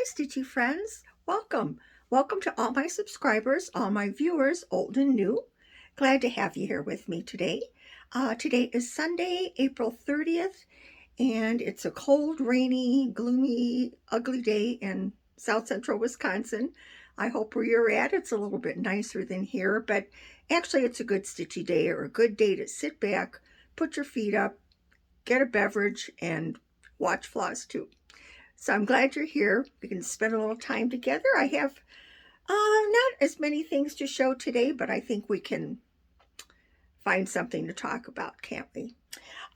Stitchy friends. Welcome. Welcome to all my subscribers, all my viewers, old and new. Glad to have you here with me today. Today is Sunday, April 30th, and it's a cold, rainy, gloomy, ugly day in south central Wisconsin. I hope where you're at, it's a little bit nicer than here, but actually it's a good stitchy day or a good day to sit back, put your feet up, get a beverage, and watch Flosstube. So I'm glad you're here. We can spend a little time together. I have not as many things to show today, but I think we can find something to talk about, can't we?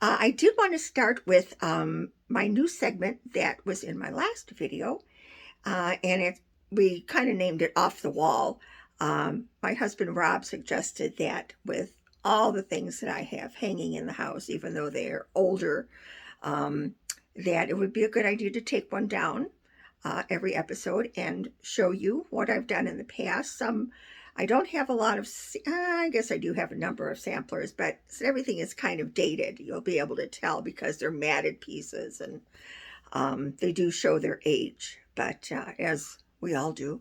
I did want to start with my new segment that was in my last video, and we kind of named it Off the Wall. My husband Rob suggested that with all the things that I have hanging in the house, even though they're older, that it would be a good idea to take one down every episode and show you what I've done in the past. I don't have a lot of, I guess I do have a number of samplers, but everything is kind of dated. You'll be able to tell because they're matted pieces and they do show their age, but as we all do.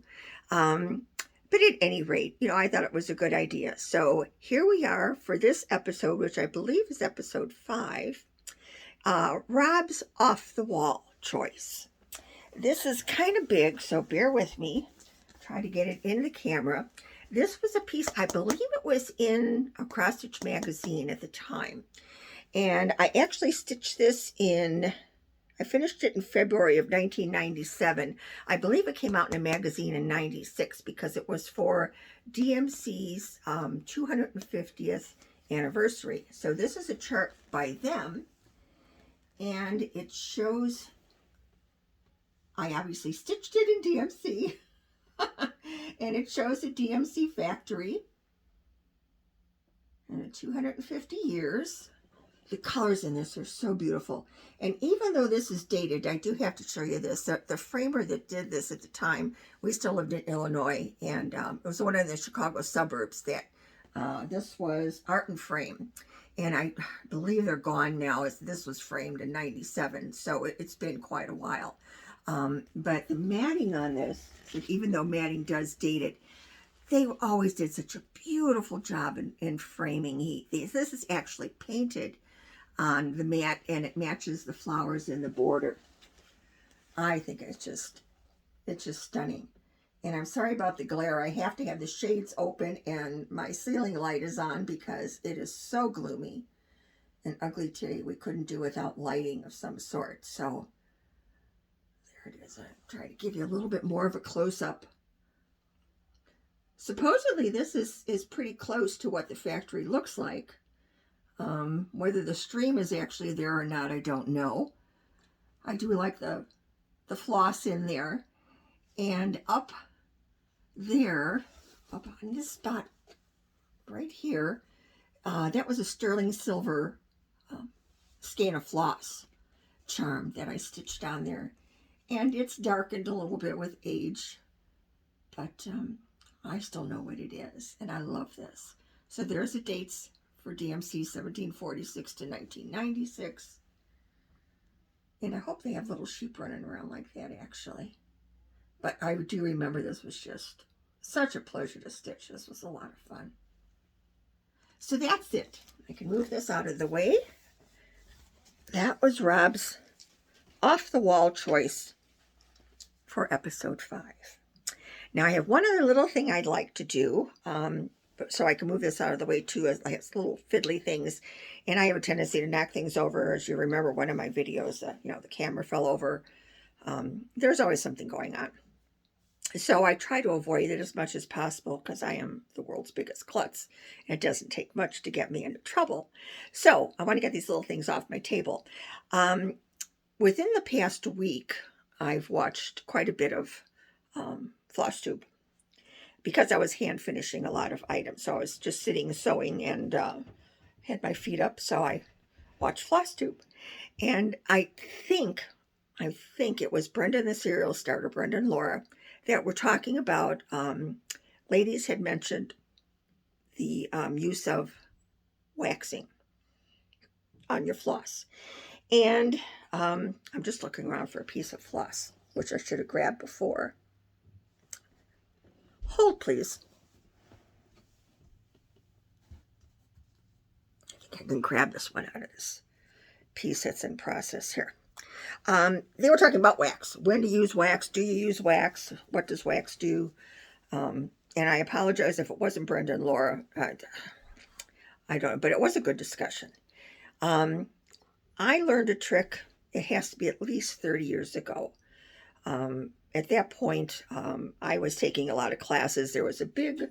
But at any rate, I thought it was a good idea. So here we are for this episode, which I believe is episode 5. Rob's Off the Wall choice. This is kind of big, so bear with me. Try to get it in the camera. This was a piece, I believe it was in a cross stitch magazine at the time. And I actually stitched this I finished it in February of 1997. I believe it came out in a magazine in 96 because it was for DMC's 250th anniversary. So this is a chart by them. And it shows, I obviously stitched it in DMC, and it shows a DMC factory and 250 years. The colors in this are so beautiful. And even though this is dated, I do have to show you this. The framer that did this at the time, we still lived in Illinois, and it was one of the Chicago suburbs that this was Art and Frame. And I believe they're gone now, as this was framed in 97, so it's been quite a while. But the matting on this, even though matting does date it, they always did such a beautiful job in framing these. This is actually painted on the mat, and it matches the flowers in the border. I think it's just stunning. And I'm sorry about the glare. I have to have the shades open and my ceiling light is on because it is so gloomy and ugly today. We couldn't do without lighting of some sort. So there it is. I'll try to give you a little bit more of a close-up. Supposedly this is pretty close to what the factory looks like. Whether the stream is actually there or not, I don't know. I do like the floss in there. And up there, up on this spot right here, that was a sterling silver skein of floss charm that I stitched on there. And it's darkened a little bit with age, but I still know what it is, and I love this. So there's the dates for DMC 1746 to 1996. And I hope they have little sheep running around like that, actually. But I do remember this was just such a pleasure to stitch. This was a lot of fun. So that's it. I can move this out of the way. That was Rob's Off the Wall choice for episode 5. Now I have one other little thing I'd like to do, so I can move this out of the way too. I have little fiddly things, and I have a tendency to knock things over. As you remember, one of my videos, the camera fell over. There's always something going on. So I try to avoid it as much as possible because I am the world's biggest klutz. It doesn't take much to get me into trouble. So I want to get these little things off my table. Within the past week, I've watched quite a bit of Flosstube because I was hand finishing a lot of items. So I was just sitting sewing and had my feet up. So I watched Flosstube. And I think it was Brenda the Serial Starter, Brenda and Laura, that we're talking about. Ladies had mentioned the use of waxing on your floss. And I'm just looking around for a piece of floss. which I should have grabbed before. Hold, please. I think I can grab this one out of this piece that's in process here. They were talking about wax. When to use wax? Do you use wax? What does wax do? And I apologize if it wasn't Brenda and Laura. I don't know, but it was a good discussion. I learned a trick. It has to be at least 30 years ago. At that point, I was taking a lot of classes. There was a big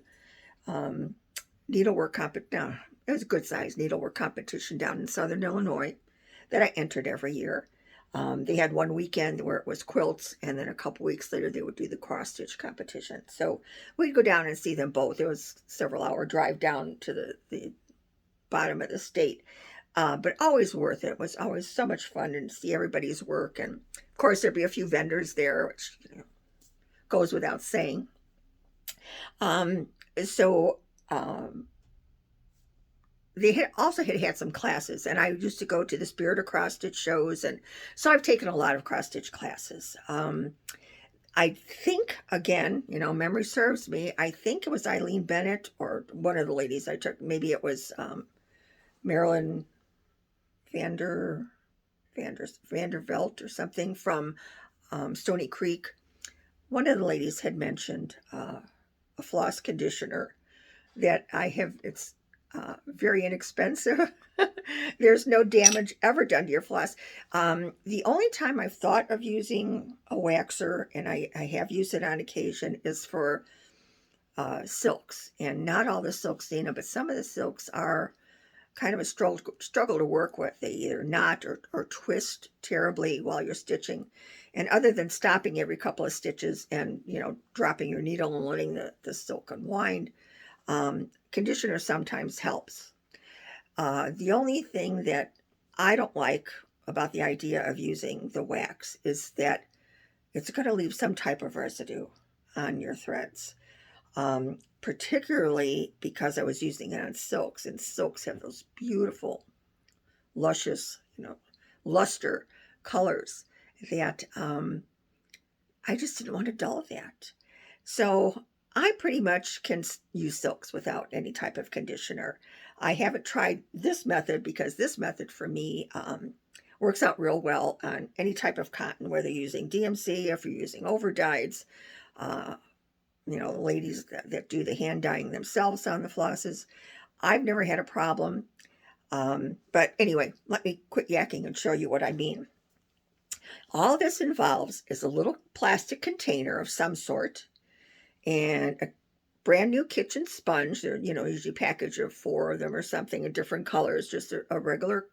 needlework competition. It was a good sized needlework competition down in Southern Illinois that I entered every year. They had one weekend where it was quilts, and then a couple weeks later they would do the cross stitch competition. So we'd go down and see them both. It was several hour drive down to the bottom of the state, but always worth it. It was always so much fun to see everybody's work, and of course there'd be a few vendors there, which goes without saying. So they had also had some classes, and I used to go to the Spirit of Cross Stitch shows, and so I've taken a lot of cross stitch classes. I think, again, memory serves me, I think it was Eileen Bennett or one of the ladies I took. Maybe it was Marilyn Vandervelt or something from Stony Creek. One of the ladies had mentioned a floss conditioner that I have. It's very inexpensive. There's no damage ever done to your floss. The only time I've thought of using a waxer, and I have used it on occasion, is for silks. And not all the silks, Dana, but some of the silks are kind of a struggle to work with. They either knot or twist terribly while you're stitching. And other than stopping every couple of stitches and, dropping your needle and letting the silk unwind, conditioner sometimes helps. The only thing that I don't like about the idea of using the wax is that it's going to leave some type of residue on your threads, particularly because I was using it on silks, and silks have those beautiful, luscious, luster colors that I just didn't want to dull that. So I pretty much can use silks without any type of conditioner. I haven't tried this method because this method for me works out real well on any type of cotton, whether you're using DMC, if you're using overdyes, the ladies that do the hand dyeing themselves on the flosses. I've never had a problem. But anyway, let me quit yakking and show you what I mean. All this involves is a little plastic container of some sort and a brand new kitchen sponge. They're, usually a package of 4 of them or something in different colors, just a regular,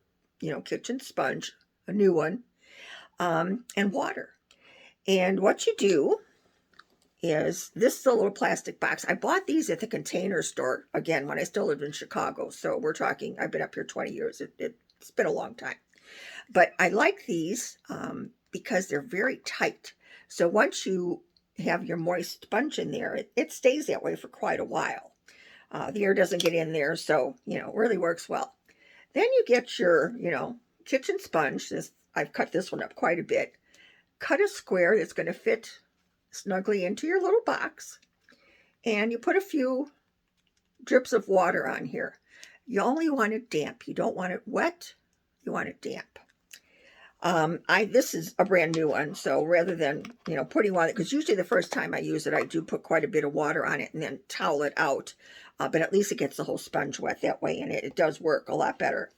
kitchen sponge, a new one, and water. And what you do is, this is a little plastic box. I bought these at the Container Store, again, when I still lived in Chicago. So we're talking, I've been up here 20 years. It's been a long time. But I like these because they're very tight. So once you have your moist sponge in there, it stays that way for quite a while. The air doesn't get in there, so, it really works well. Then you get your, kitchen sponge. I've cut this one up quite a bit. Cut a square that's going to fit snugly into your little box, and you put a few drips of water on here. You only want it damp. You don't want it wet. You want it damp. This is a brand new one, so rather than, putting on it, because usually the first time I use it, I do put quite a bit of water on it and then towel it out, but at least it gets the whole sponge wet that way, and it does work a lot better.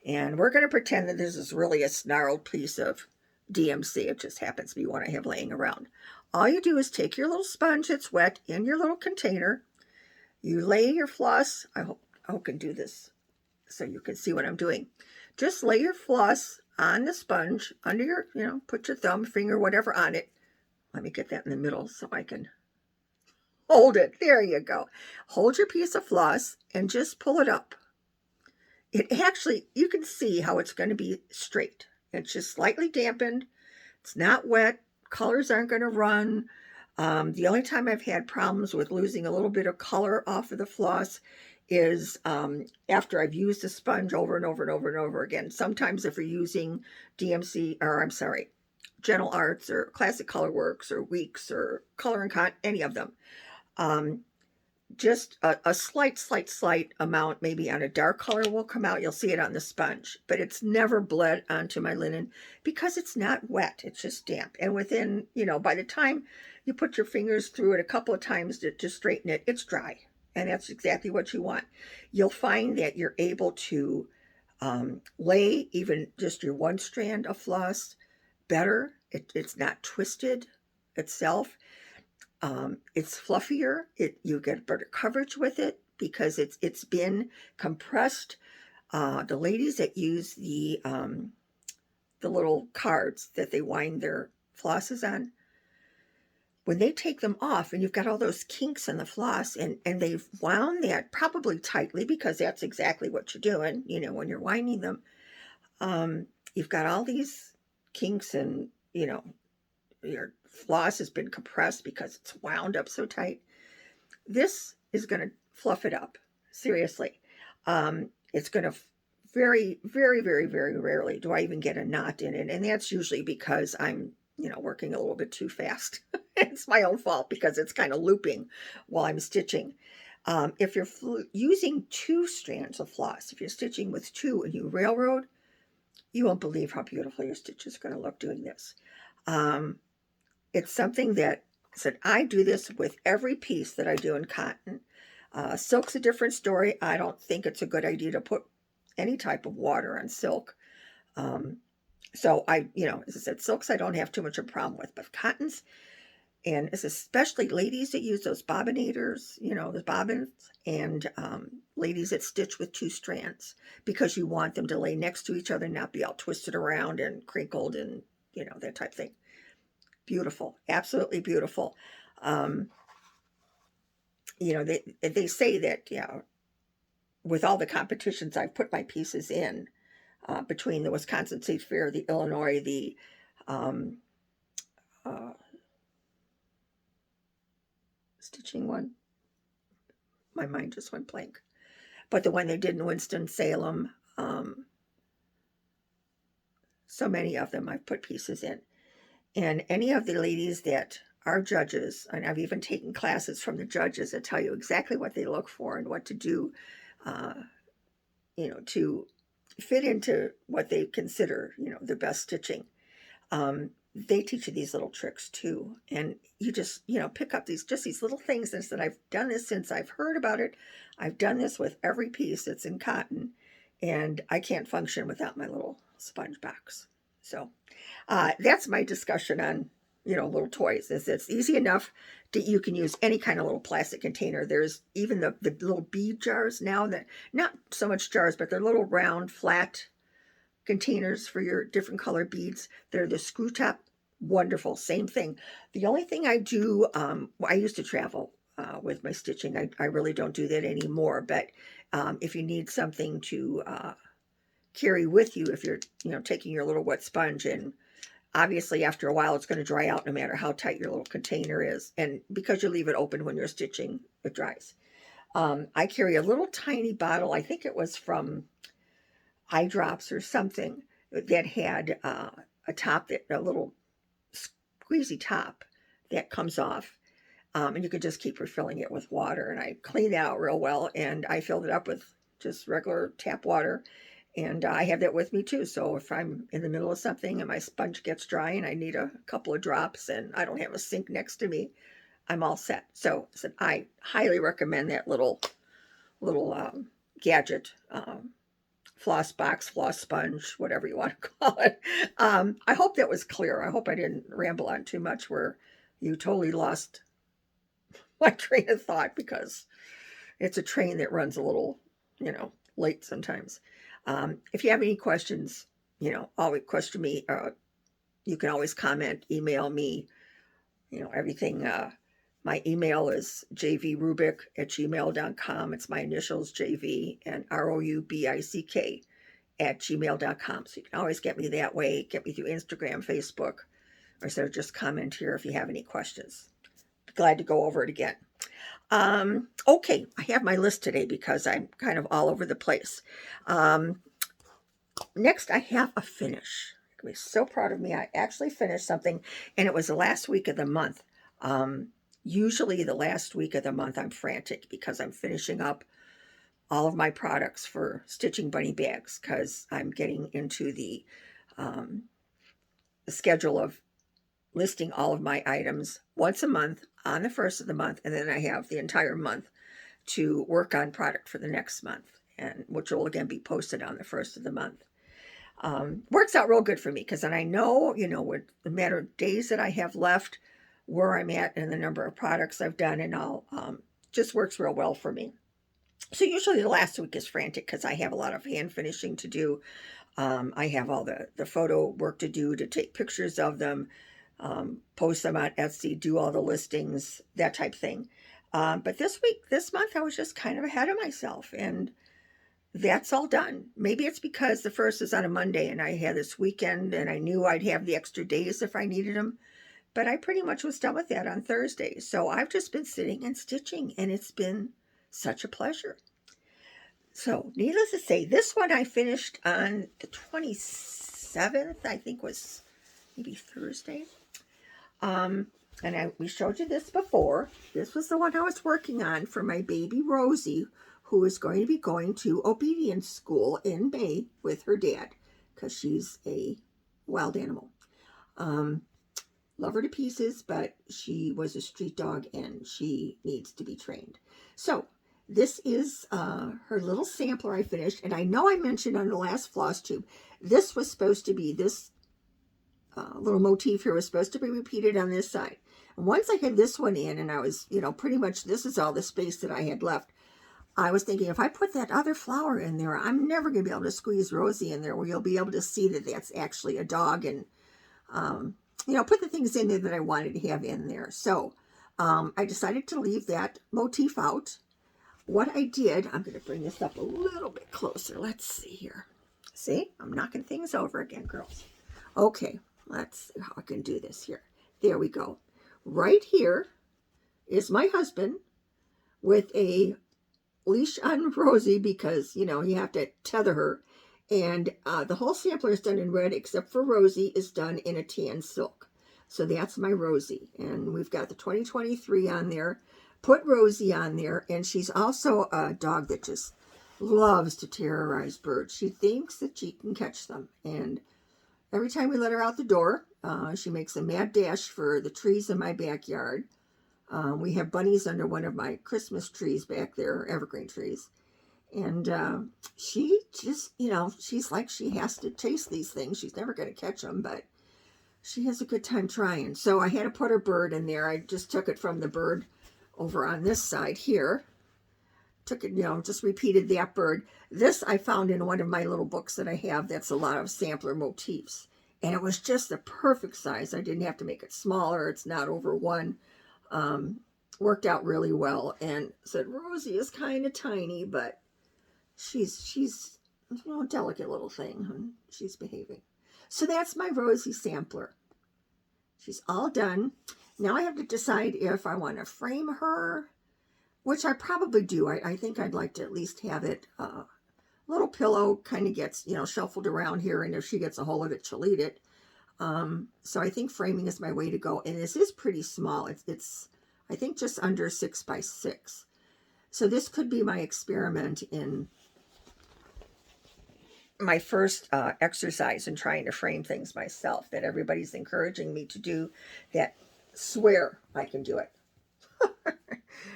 And we're going to pretend that this is really a snarled piece of DMC. It just happens to be one I have laying around. All you do is take your little sponge that's wet in your little container. You lay your floss. I hope I can do this so you can see what I'm doing. Just lay your floss on the sponge under your, put your thumb, finger, whatever on it. Let me get that in the middle so I can hold it. There you go. Hold your piece of floss and just pull it up. It actually, you can see how it's going to be straight. It's just slightly dampened. It's not wet. Colors aren't going to run. The only time I've had problems with losing a little bit of color off of the floss is after I've used the sponge over and over and over and over again. Sometimes if you're using DMC, or I'm sorry, Gentle Arts or Classic Color Works or Weeks or Color and Con, any of them. Um, just a slight amount, maybe on a dark color will come out. You'll see it on the sponge, but it's never bled onto my linen because it's not wet. It's just damp. And within, by the time you put your fingers through it a couple of times to straighten it, it's dry. And that's exactly what you want. You'll find that you're able to lay even just your one strand of floss better. It's not twisted itself. It's fluffier. You get better coverage with it because it's been compressed. The ladies that use the little cards that they wind their flosses on, when they take them off and you've got all those kinks in the floss and they've wound that probably tightly because that's exactly what you're doing, when you're winding them. You've got all these kinks and, your floss has been compressed because it's wound up so tight. This is going to fluff it up. Seriously. It's going to very, very, very, very rarely do I even get a knot in it. And that's usually because I'm, working a little bit too fast. It's my own fault because it's kind of looping while I'm stitching. If you're using 2 strands of floss, if you're stitching with 2 and you railroad, you won't believe how beautiful your stitch is going to look doing this. It's something that I do this with every piece that I do in cotton. Silk's a different story. I don't think it's a good idea to put any type of water on silk. So as I said, silks I don't have too much of a problem with, but cottons, and it's especially ladies that use those bobbinators, those bobbins, and ladies that stitch with 2 strands because you want them to lay next to each other, not be all twisted around and crinkled and, that type of thing. Beautiful, absolutely beautiful. They say that, with all the competitions I've put my pieces in, between the Wisconsin State Fair, the Illinois, the stitching one, my mind just went blank. But the one they did in Winston-Salem, so many of them I've put pieces in. And any of the ladies that are judges, and I've even taken classes from the judges that tell you exactly what they look for and what to do, to fit into what they consider, the best stitching. They teach you these little tricks too. And you just, pick up these little things. And said, I've done this since I've heard about it. I've done this with every piece that's in cotton. And I can't function without my little sponge box. So that's my discussion on, little toys. It's easy enough that you can use any kind of little plastic container. There's even the little bead jars now, that not so much jars, but they're little round, flat containers for your different color beads. They're the screw top. Wonderful. Same thing. The only thing I do, I used to travel with my stitching. I really don't do that anymore. But if you need something to carry with you, if you're, taking your little wet sponge, and obviously after a while it's going to dry out no matter how tight your little container is. And because you leave it open when you're stitching, it dries. I carry a little tiny bottle. I think it was from eye drops or something, that had a top, a little squeezy top that comes off, and you can just keep refilling it with water. And I cleaned it out real well, and I filled it up with just regular tap water, and I have that with me too. So if I'm in the middle of something and my sponge gets dry and I need a couple of drops and I don't have a sink next to me, I'm all set. So I highly recommend that little gadget. Floss box, floss sponge, whatever you want to call it. I hope that was clear. I hope I didn't ramble on too much where you totally lost my train of thought, because it's a train that runs a little, late sometimes. If you have any questions, always question me. You can always comment, email me, everything. My email is jvrubick@gmail.com. It's my initials, JV, and ROUBICK @gmail.com. So you can always get me that way. Get me through Instagram, Facebook, or so just comment here if you have any questions. Glad to go over it again. Okay, I have my list today because I'm kind of all over the place. Next, I have a finish. You'll be so proud of me. I actually finished something, and it was the last week of the month. Usually the last week of the month I'm frantic because I'm finishing up all of my products for Stitching Bunny bags, because I'm getting into um, the schedule of listing all of my items once a month on the first of the month, and then I have the entire month to work on product for the next month, and which will again be posted on the first of the month. Works out real good for me, because then I know, with the matter of days that I have left, where I'm at and the number of products I've done, and all, just works real well for me. So usually the last week is frantic because I have a lot of hand finishing to do. I have all the photo work to do, to take pictures of them, post them on Etsy, do all the listings, that type thing. But this month, I was just kind of ahead of myself, and that's all done. Maybe it's because the first is on a Monday and I had this weekend and I knew I'd have the extra days if I needed them. But I pretty much was done with that on Thursday. So I've just been sitting and stitching, and it's been such a pleasure. So needless to say, this one I finished on the 27th, I think was maybe Thursday. We showed you this before. This was the one I was working on for my baby Rosie, who is going to be going to obedience school in May with her dad, because she's a wild animal. Love her to pieces, but she was a street dog and she needs to be trained. So this is her little sampler I finished, and I know I mentioned on the last Flosstube, this was supposed to be, this little motif here was supposed to be repeated on this side. And once I had this one in, and I was, pretty much this is all the space that I had left, I was thinking, if I put that other flower in there, I'm never going to be able to squeeze Rosie in there where you'll be able to see that that's actually a dog, and put the things in there that I wanted to have in there. So I decided to leave that motif out. What I did, I'm going to bring this up a little bit closer. Let's see here. See, I'm knocking things over again, girls. Okay, let's see how I can do this here. There we go. Right here is my husband with a leash on Rosie, because, you have to tether her. And the whole sampler is done in red, except for Rosie is done in a tan silk. So that's my Rosie. And we've got the 2023 on there. Put Rosie on there. And she's also a dog that just loves to terrorize birds. She thinks that she can catch them. And every time we let her out the door, she makes a mad dash for the trees in my backyard. We have bunnies under one of my Christmas trees back there, evergreen trees. And she just, she's like, she has to chase these things. She's never going to catch them, but she has a good time trying. So I had to put her bird in there. I just took it from the bird over on this side here. Took it, just repeated that bird. This I found in one of my little books that I have that's a lot of sampler motifs. And it was just the perfect size. I didn't have to make it smaller. It's not over one. Worked out really well. And said, Rosie is kind of tiny, but she's a delicate little thing, and she's behaving. So that's my Rosie sampler. She's all done. Now I have to decide if I want to frame her, which I probably do. I think I'd like to at least have it, little pillow kind of gets, shuffled around here, and if she gets a hold of it, she'll eat it. So I think framing is my way to go. And this is pretty small. It's I think just under 6 by 6. So this could be my experiment in my first exercise in trying to frame things myself, that everybody's encouraging me to do, that swear I can do it.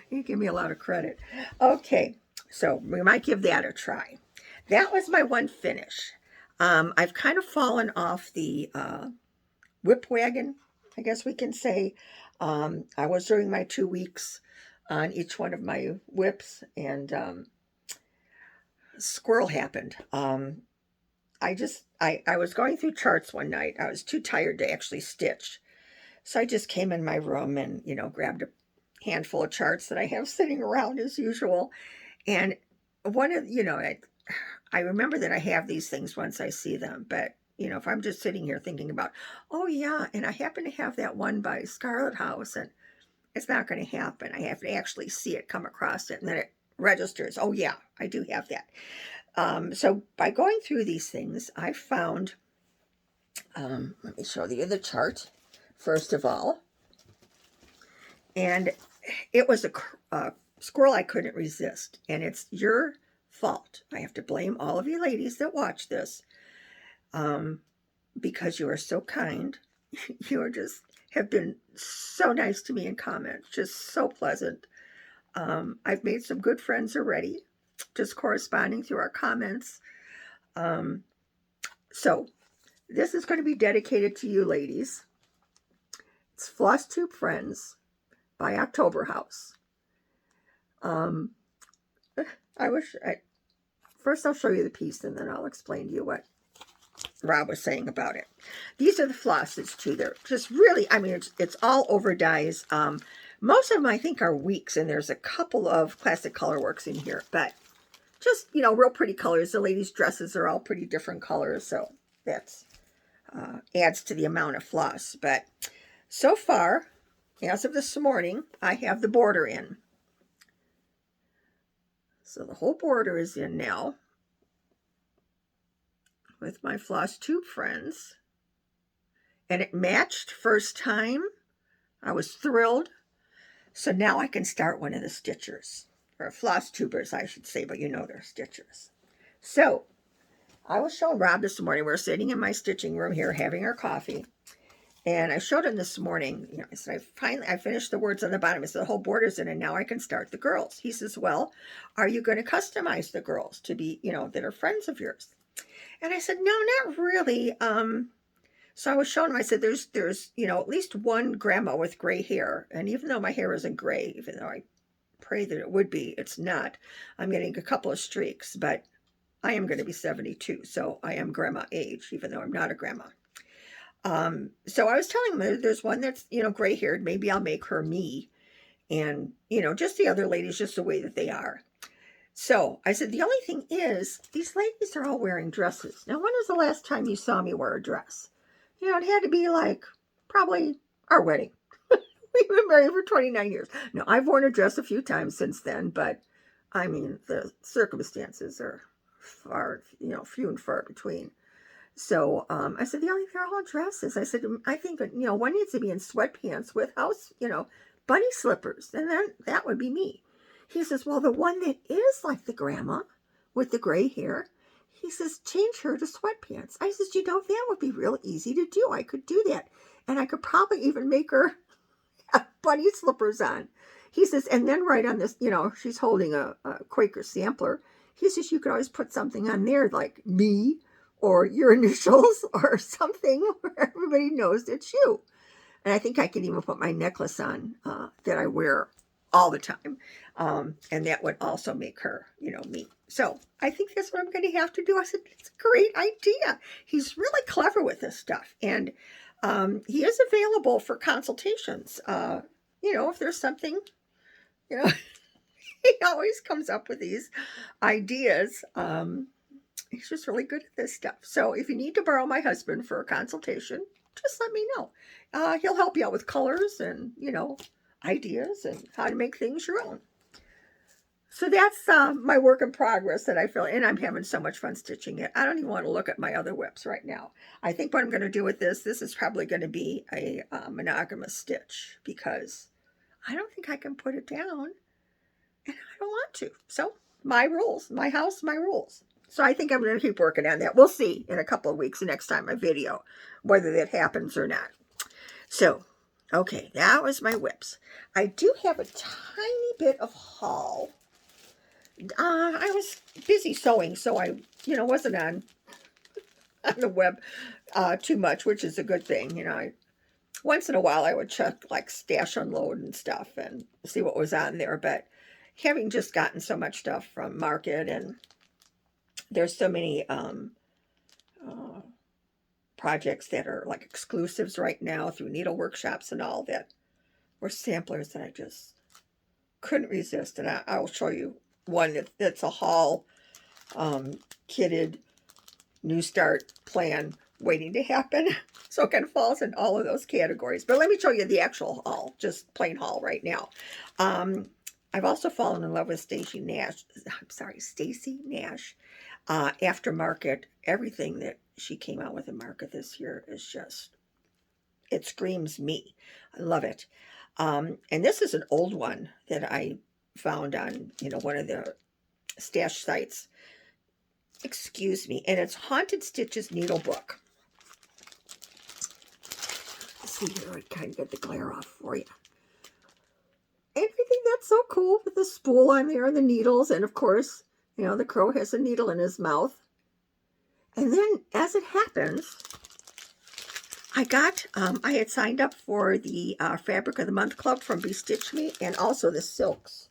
You give me a lot of credit. Okay, so we might give that a try. That was my one finish. I've kind of fallen off the whip wagon, I guess we can say. I was doing my 2 weeks on each one of my whips, and squirrel happened. I was going through charts one night. I was too tired to actually stitch. So I just came in my room and, grabbed a handful of charts that I have sitting around as usual. And one of, I remember that I have these things once I see them, but, if I'm just sitting here thinking about, oh yeah, and I happen to have that one by Scarlet House, and it's not going to happen. I have to actually see it, come across it, and then it registers. Oh yeah, I do have that. So by going through these things, I found Let me show you the chart, first of all. And it was a squirrel I couldn't resist. And it's your fault. I have to blame all of you ladies that watch this, because you are so kind. You are just have been so nice to me in comments, just so pleasant. I've made some good friends already, just corresponding through our comments. So this is going to be dedicated to you ladies. It's Flosstube Friends by October House. First I'll show you the piece and then I'll explain to you what Rob was saying about it. These are the flosses too. They're just really, I mean, it's all over dyes. Most of them I think are weeks, and there's a couple of classic color works in here, but just, you know, real pretty colors. The ladies' dresses are all pretty different colors, so that's adds to the amount of floss. But so far, as of this morning, I have the border in. So the whole border is in now with my Flosstube Friends. And it matched first time. I was thrilled. So now I can start one of the stitchers. Or Flosstubers, I should say, but you know they're stitchers. So I was showing Rob this morning. We're sitting in my stitching room here having our coffee. And I showed him this morning, you know, I said, I finished the words on the bottom. I said, the whole border's in, and now I can start the girls. He says, well, are you going to customize the girls to be, you know, that are friends of yours? And I said, no, not really. So I was showing him, I said, there's, you know, at least one grandma with gray hair. And even though my hair isn't gray, even though I pray that it would be, it's not. I'm getting a couple of streaks, but I am going to be 72. So I am grandma age, even though I'm not a grandma. So I was telling him there's one that's, you know, gray haired. Maybe I'll make her me. And, you know, just the other ladies, just the way that they are. So I said, the only thing is, these ladies are all wearing dresses. Now, when was the last time you saw me wear a dress? You know, it had to be like probably our wedding. We've been married for 29 years. No, I've worn a dress a few times since then, but I mean, the circumstances are far, you know, few and far between. So I said, the only thing, they're all dresses. I said, I think, you know, one needs to be in sweatpants with house, you know, bunny slippers. And then that would be me. He says, well, the one that is like the grandma with the gray hair, he says, change her to sweatpants. I says, you know, that would be real easy to do. I could do that. And I could probably even make her have bunny slippers on. He says, and then right on this, you know, she's holding a Quaker sampler. He says, you could always put something on there like me or your initials or something where everybody knows it's you. And I think I can even put my necklace on that I wear all the time. And that would also make her, you know, me. So I think that's what I'm going to have to do. I said, it's a great idea. He's really clever with this stuff. And he is available for consultations. You know, if there's something, you know, he always comes up with these ideas. He's just really good at this stuff. So if you need to borrow my husband for a consultation, just let me know. He'll help you out with colors and, you know, ideas and how to make things your own. So that's my work in progress that I feel, and I'm having so much fun stitching it. I don't even want to look at my other whips right now. I think what I'm going to do with this is probably going to be a monogamous stitch because I don't think I can put it down and I don't want to. So my rules, my house, my rules. So I think I'm going to keep working on that. We'll see in a couple of weeks, the next time I video, whether that happens or not. So, okay, that was my whips. I do have a tiny bit of haul. I was busy sewing, so I, you know, wasn't on the web too much, which is a good thing. You know, once in a while I would check like Stash Unload and stuff and see what was on there. But having just gotten so much stuff from Market, and there's so many projects that are like exclusives right now through needle workshops and all that were samplers that I just couldn't resist. And I'll show you one that's a haul, kitted, new start plan waiting to happen. So it kind of falls in all of those categories. But let me show you the actual haul, just plain haul right now. I've also fallen in love with Stacey Nash. Aftermarket, everything that she came out with a market this year is just, it screams me. I love it. And this is an old one that I found on, one of the stash sites. Excuse me. And it's Haunted Stitches Needle Book. Let's see here. I kind of get the glare off for you. And I think that's so cool with the spool on there and the needles. And of course, the crow has a needle in his mouth. And then, as it happens, I had signed up for the Fabric of the Month Club from Bestitch Me, and also the silks.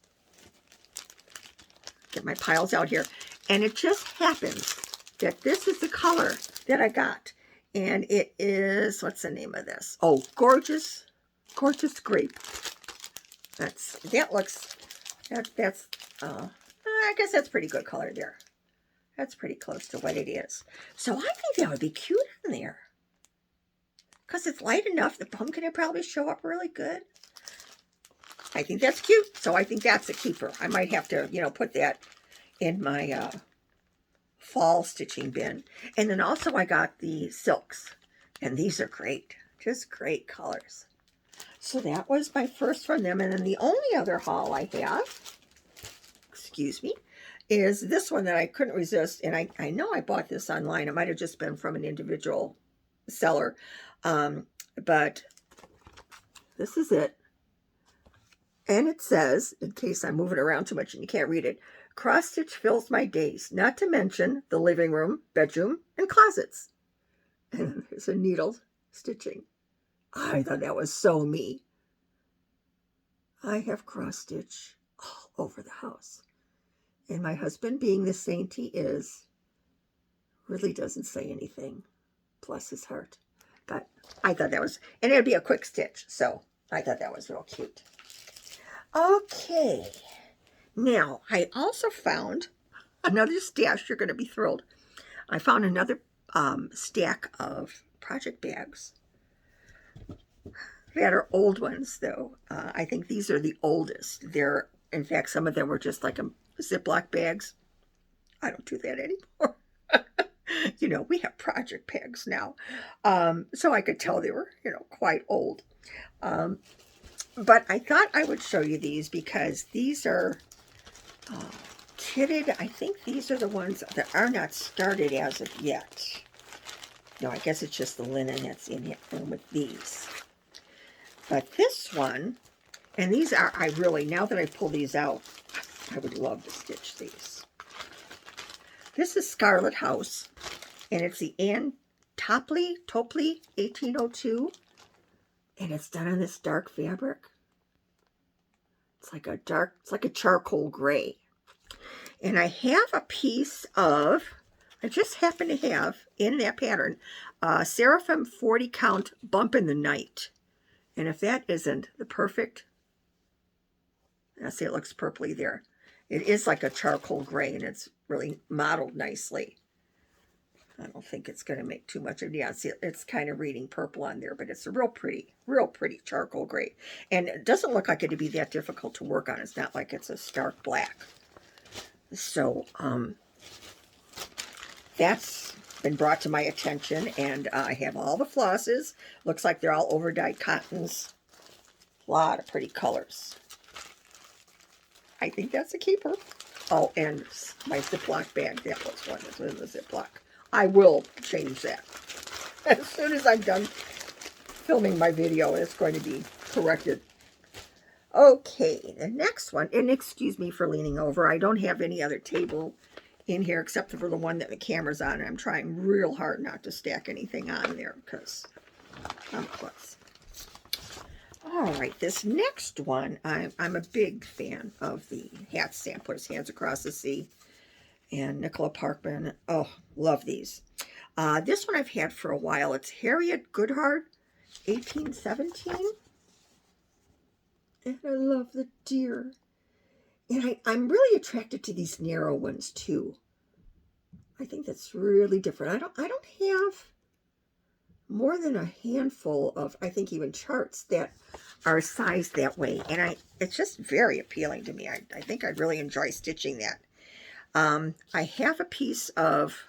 Get my piles out here. And it just happens that this is the color that I got. And it is, what's the name of this? Oh, Gorgeous Grape. I guess that's pretty good color there. That's pretty close to what it is. So I think that would be cute in there. Because it's light enough, the pumpkin would probably show up really good. I think that's cute. So I think that's a keeper. I might have to, put that in my fall stitching bin. And then also I got the silks. And these are great. Just great colors. So that was my first from them. And then the only other haul I have, excuse me, is this one that I couldn't resist. And I know I bought this online. It might have just been from an individual seller. But this is it. And it says, in case I'm moving around too much and you can't read it, cross stitch fills my days, not to mention the living room, bedroom, and closets. And there's a needle stitching. I thought that was so me. I have cross stitch all over the house. And my husband, being the saint he is, really doesn't say anything. Bless his heart. But I thought that was, and it would be a quick stitch. So I thought that was real cute. Okay. Now, I also found another stash. You're going to be thrilled. I found another stack of project bags. That are old ones, though. I think these are the oldest. In fact, some of them were just like Ziploc bags. I don't do that anymore. We have project bags now. So I could tell they were, quite old. But I thought I would show you these because these are kitted. I think these are the ones that are not started as of yet. No, I guess it's just the linen that's in here with these. But this one, and these are, now that I pull these out, I would love to stitch these. This is Scarlet House, and it's the Ann Topley 1802, and it's done on this dark fabric. It's like a charcoal gray. And I have a piece of, I just happen to have, in that pattern, Seraphim 40 count Bump in the Night. And if that isn't the perfect, I see it looks purpley there. It is like a charcoal gray, and it's really modeled nicely. I don't think it's going to make too much of it. Yeah, see, it's kind of reading purple on there, but it's a real pretty charcoal gray. And it doesn't look like it'd be that difficult to work on. It's not like it's a stark black. So, that's been brought to my attention, and I have all the flosses. Looks like they're all over-dyed cottons. A lot of pretty colors. I think that's a keeper. Oh, and my Ziploc bag. That was one that's in the Ziploc. I will change that. As soon as I'm done filming my video, it's going to be corrected. Okay, the next one, and excuse me for leaning over. I don't have any other table in here except for the one that the camera's on. I'm trying real hard not to stack anything on there because I'm close. All right, this next one, I'm a big fan of the hat samplers, Hands Across the Sea, and Nicola Parkman. Oh, love these. This one I've had for a while. It's Harriet Goodhart, 1817. And I love the deer. And I'm really attracted to these narrow ones too. I think that's really different. I don't have more than a handful of, I think, even charts that are sized that way. And it's just very appealing to me. I think I'd really enjoy stitching that. I have a piece of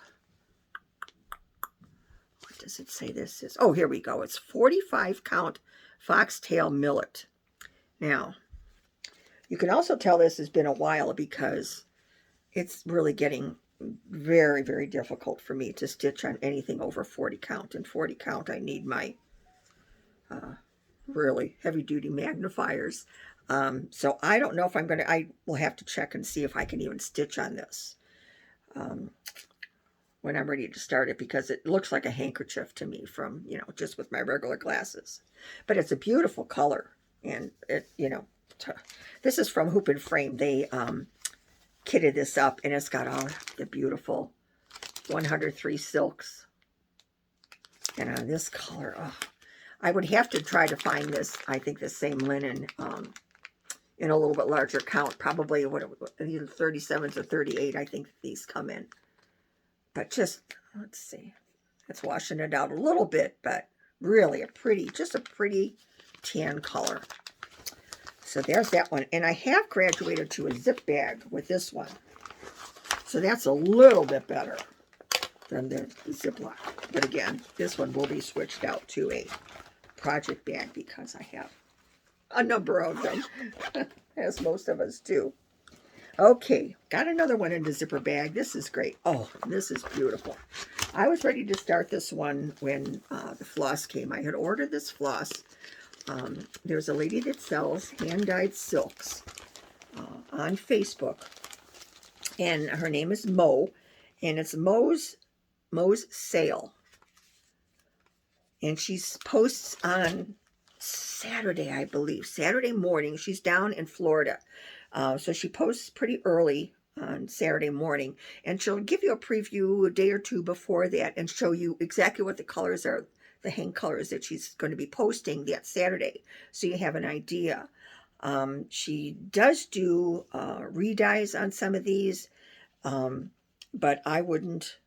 does it say this is? Oh, here we go. It's 45 count foxtail millet. Now, you can also tell this has been a while because it's really getting very, very difficult for me to stitch on anything over 40 count. And 40 count, I need my really heavy-duty magnifiers. So I don't know if I will have to check and see if I can even stitch on this when I'm ready to start it, because it looks like a handkerchief to me from, just with my regular glasses. But it's a beautiful color. And this is from Hoop and Frame. They kitted this up, and it's got all the beautiful 103 silks. And on this color, oh, I would have to try to find this, I think the same linen in a little bit larger count, probably either 37s or 38, I think these come in. But just, let's see, it's washing it out a little bit, but really just a pretty tan color. So there's that one. And I have graduated to a zip bag with this one. So that's a little bit better than the Ziploc. But again, this one will be switched out to a project bag because I have a number of them, as most of us do. Okay, got another one in the zipper bag. This is great. Oh, this is beautiful. I was ready to start this one when the floss came. I had ordered this floss. There's a lady that sells hand-dyed silks on Facebook, and her name is Mo, and it's Mo's Sale. And she posts on Saturday, I believe, Saturday morning. She's down in Florida. So she posts pretty early on Saturday morning, and she'll give you a preview a day or two before that and show you exactly what the colors are, the hang colors that she's going to be posting that Saturday, so you have an idea. She does do re-dyes on some of these, but I wouldn't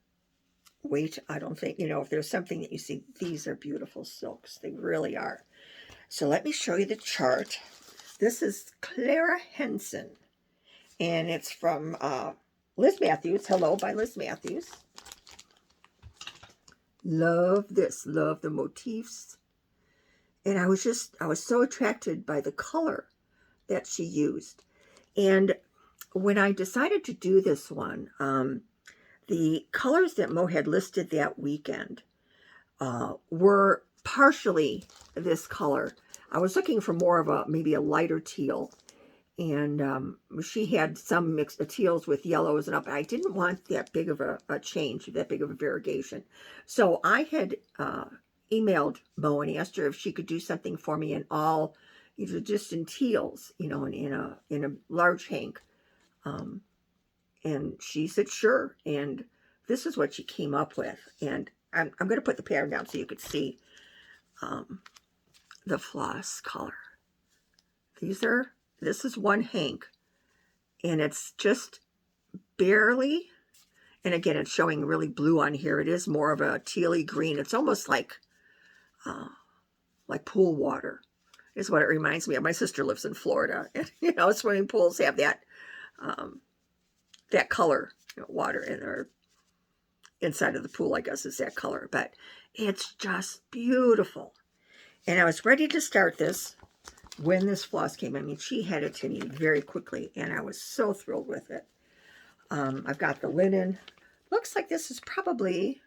wait. I don't think, if there's something that you see, these are beautiful silks. They really are. So let me show you the chart. This is Clara Henson, and it's from Liz Matthews. Hello by Liz Matthews. Love this. Love the motifs. And I was so attracted by the color that she used. And when I decided to do this one, the colors that Mo had listed that weekend were partially this color. I was looking for more of maybe a lighter teal, and she had some mixed teals with yellows and up. I didn't want that big of a change, that big of a variegation. So I had emailed Mo and asked her if she could do something for me in all, just in teals, in a large hank. And she said sure, and this is what she came up with. And I'm going to put the pattern down so you could see the floss color. This is one hank, and it's just barely, and again, it's showing really blue on here. It is more of a tealy green. It's almost like pool water is what it reminds me of. My sister lives in Florida, and swimming pools have that color, water in their inside of the pool, I guess, is that color. But it's just beautiful. And I was ready to start this when this floss came. I mean, she had it to me very quickly, and I was so thrilled with it. I've got the linen. Looks like this is probably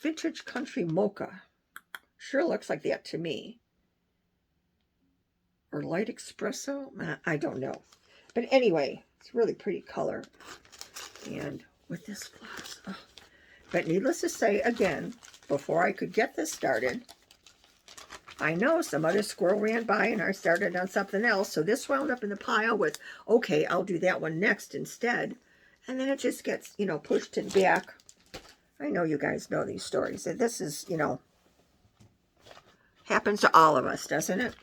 Vintage Country Mocha. Sure looks like that to me. Or light espresso? I don't know. But anyway, it's a really pretty color. And with this floss. Oh. But needless to say, again, before I could get this started, I know some other squirrel ran by and I started on something else. So this wound up in the pile with, okay, I'll do that one next instead. And then it just gets, pushed in back. I know you guys know these stories. And this is, happens to all of us, doesn't it?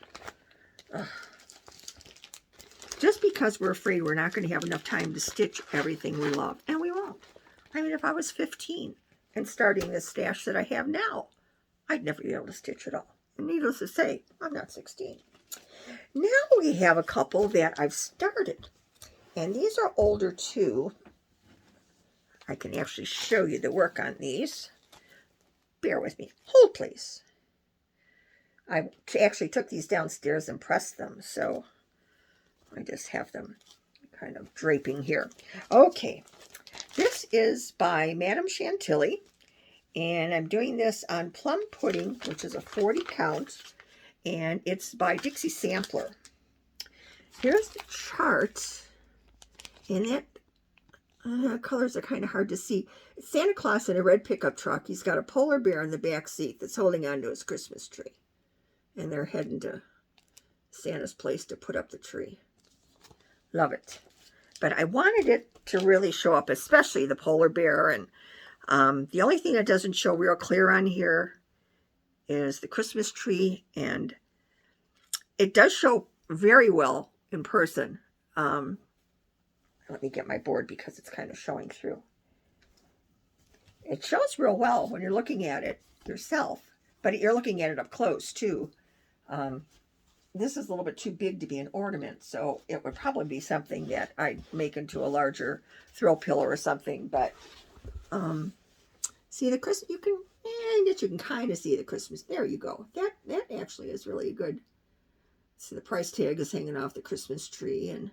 Ugh. Just because we're afraid we're not going to have enough time to stitch everything we love. And we won't. I mean, if I was 15 and starting this stash that I have now, I'd never be able to stitch it all. And needless to say, I'm not 16. Now we have a couple that I've started. And these are older too. I can actually show you the work on these. bear with me. Hold, please. I actually took these downstairs and pressed them, so I just have them kind of draping here. Okay, this is by Madame Chantilly, and I'm doing this on Plum Pudding, which is a 40 count, and it's by Dixie Sampler. Here's the chart, and that colors are kind of hard to see. It's Santa Claus in a red pickup truck. He's got a polar bear in the back seat that's holding onto his Christmas tree, and they're heading to Santa's place to put up the tree. Love it. But I wanted it to really show up, especially the polar bear. And the only thing that doesn't show real clear on here is the Christmas tree. And it does show very well in person. Let me get my board because it's kind of showing through. It shows real well when you're looking at it yourself, but you're looking at it up close too. This is a little bit too big to be an ornament, so it would probably be something that I'd make into a larger throw pillow or something. But see the Christmas, you can kind of see the Christmas. There you go. That actually is really good. See, the price tag is hanging off the Christmas tree,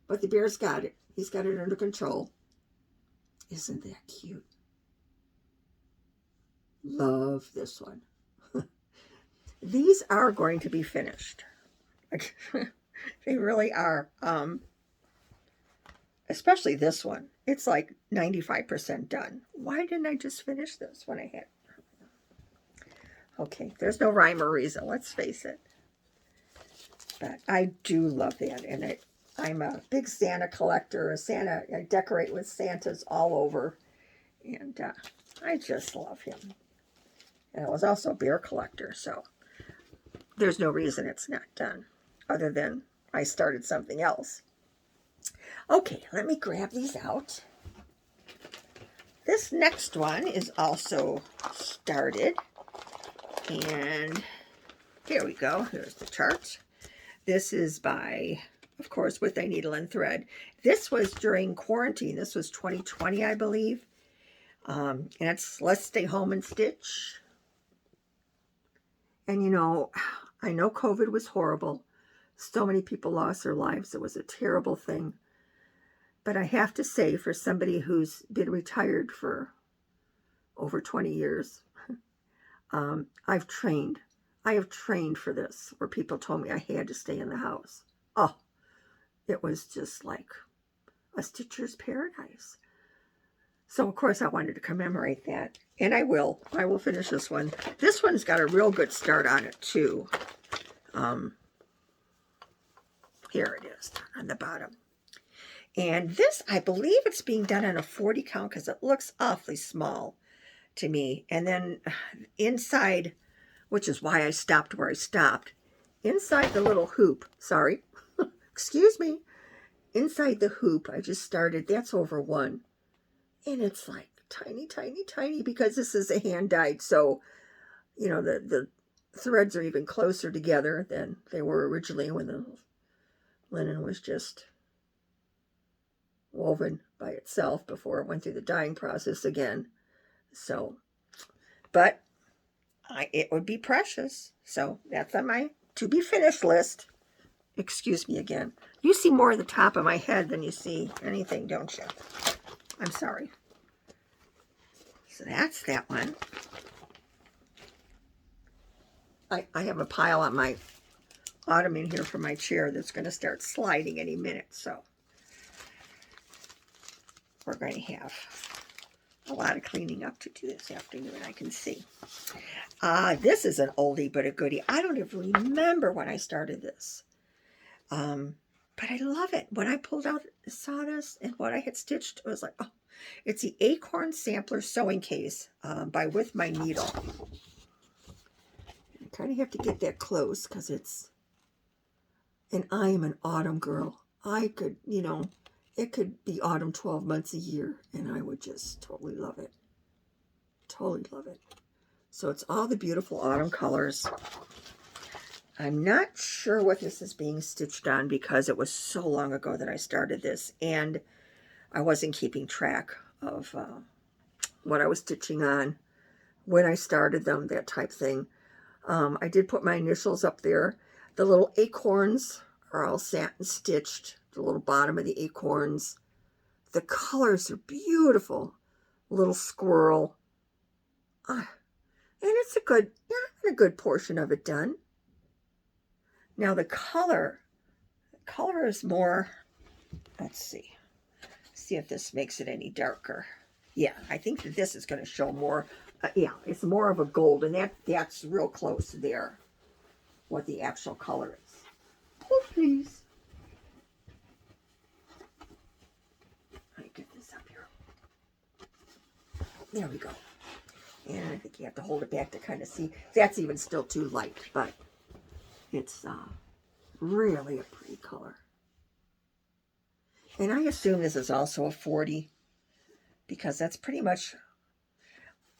but the bear's got it. He's got it under control. Isn't that cute? Love this one. These are going to be finished. They really are. Especially this one. It's like 95% done. Why didn't I just finish this when I had... Okay, there's no rhyme or reason, let's face it. But I do love that. And I'm a big Santa collector. I decorate with Santas all over. And I just love him. And I was also a bear collector, so... There's no reason it's not done, other than I started something else. Okay, let me grab these out. This next one is also started. And here we go. Here's the chart. This is by, of course, With a Needle and Thread. This was during quarantine. This was 2020, I believe. And it's Let's Stay Home and Stitch. And you know... I know COVID was horrible. So many people lost their lives. It was a terrible thing. But I have to say, for somebody who's been retired for over 20 years, I have trained for this, where people told me I had to stay in the house. Oh, it was just like a stitcher's paradise. So, of course, I wanted to commemorate that. And I will. I will finish this one. This one's got a real good start on it, too. Here it is on the bottom. And this, I believe it's being done on a 40 count because it looks awfully small to me. And then inside, which is why I stopped where I stopped, inside the little hoop, sorry, excuse me, inside the hoop I just started, that's over 1. And it's like tiny, tiny, tiny because this is a hand dyed. So, you know, the threads are even closer together than they were originally when the linen was just woven by itself before it went through the dyeing process again. So, but it would be precious. So that's on my to be finished list. Excuse me again. You see more of the top of my head than you see anything, don't you? I'm sorry. So that's that one. I have a pile on my ottoman here for my chair that's going to start sliding any minute. So we're going to have a lot of cleaning up to do this afternoon, I can see. This is an oldie but a goodie. I don't even remember when I started this. But I love it. When I pulled out, saw this, and what I had stitched, it was like, oh, it's the Acorn Sampler Sewing Case by With My Needle. I kind of have to get that close because it's, and I am an autumn girl. I could, you know, it could be autumn 12 months a year, and I would just totally love it. Totally love it. So it's all the beautiful autumn colors. I'm not sure what this is being stitched on because it was so long ago that I started this, and I wasn't keeping track of what I was stitching on when I started them, that type thing. I did put my initials up there. The little acorns are all satin stitched, the little bottom of the acorns. The colors are beautiful. Little squirrel. And it's a good portion of it done. Now the color is more, let's see if this makes it any darker. Yeah, I think that this is going to show more. Yeah, it's more of a gold, and that's real close there, what the actual color is. Oh, please. Let me get this up here. There we go. And I think you have to hold it back to kind of see. That's even still too light, but it's really a pretty color. And I assume this is also a 40, because that's pretty much,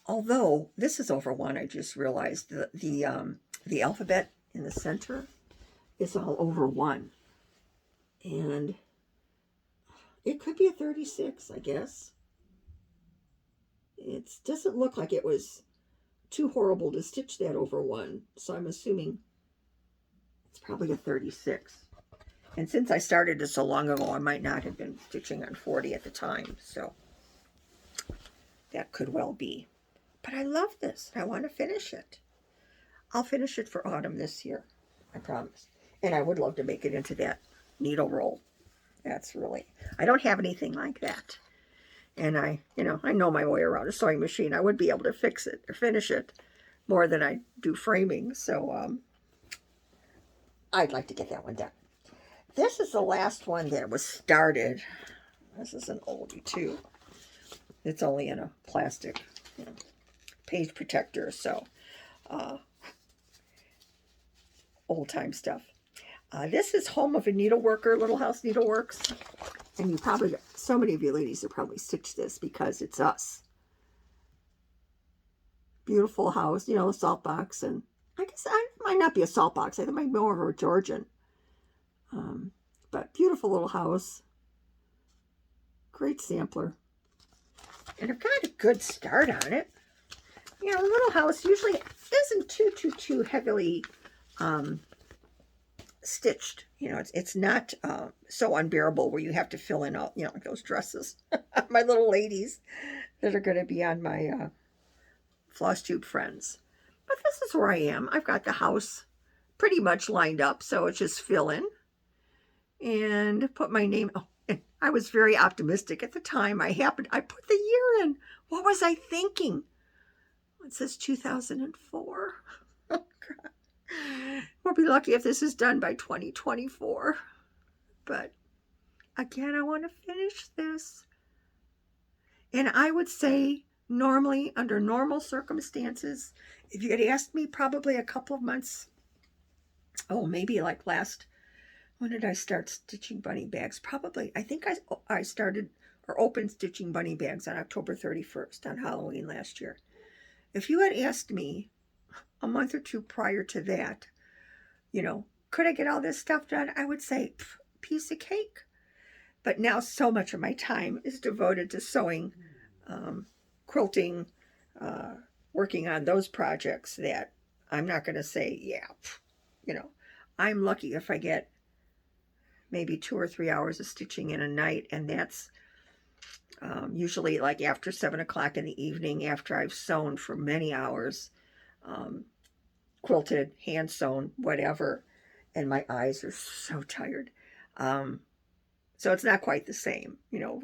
although this is over 1, I just realized the alphabet in the center is all over 1. And it could be a 36, I guess. It doesn't look like it was too horrible to stitch that over 1, so I'm assuming it's probably a 36. And since I started this so long ago, I might not have been stitching on 40 at the time, so that could well be. But I love this. I want to finish it. I'll finish it for autumn this year, I promise. And I would love to make it into that needle roll. That's really, I don't have anything like that. And I know my way around a sewing machine. I would be able to fix it or finish it more than I do framing. So I'd like to get that one done. This is the last one that was started. This is an oldie too. It's only in a plastic page protector, so old time stuff. This is Home of a Needleworker, Little House Needleworks. And you probably, so many of you ladies have probably stitched this because it's us. Beautiful house, the salt box. And I guess it might not be a salt box. I think it might be more of a Georgian. But beautiful little house. Great sampler. And I've got a good start on it. A little house usually isn't too heavily stitched. It's not so unbearable where you have to fill in all, like those dresses. My little ladies that are going to be on my Flosstube friends. But this is where I am. I've got the house pretty much lined up, so it's just fill in and put my name. Oh, and I was very optimistic at the time. I put the year in. What was I thinking? It says 2004. Oh, God. We'll be lucky if this is done by 2024. But again, I want to finish this. And I would say normally, under normal circumstances, if you had asked me probably a couple of months, maybe like when did I start stitching bunny bags? Probably, I think I started or opened stitching bunny bags on October 31st on Halloween last year. If you had asked me a month or two prior to that, could I get all this stuff done? I would say, piece of cake. But now so much of my time is devoted to sewing, quilting, working on those projects that I'm not going to say, I'm lucky if I get maybe 2 or 3 hours of stitching in a night, and that's usually like after 7 o'clock in the evening after I've sewn for many hours, quilted, hand sewn, whatever, and my eyes are so tired. So it's not quite the same,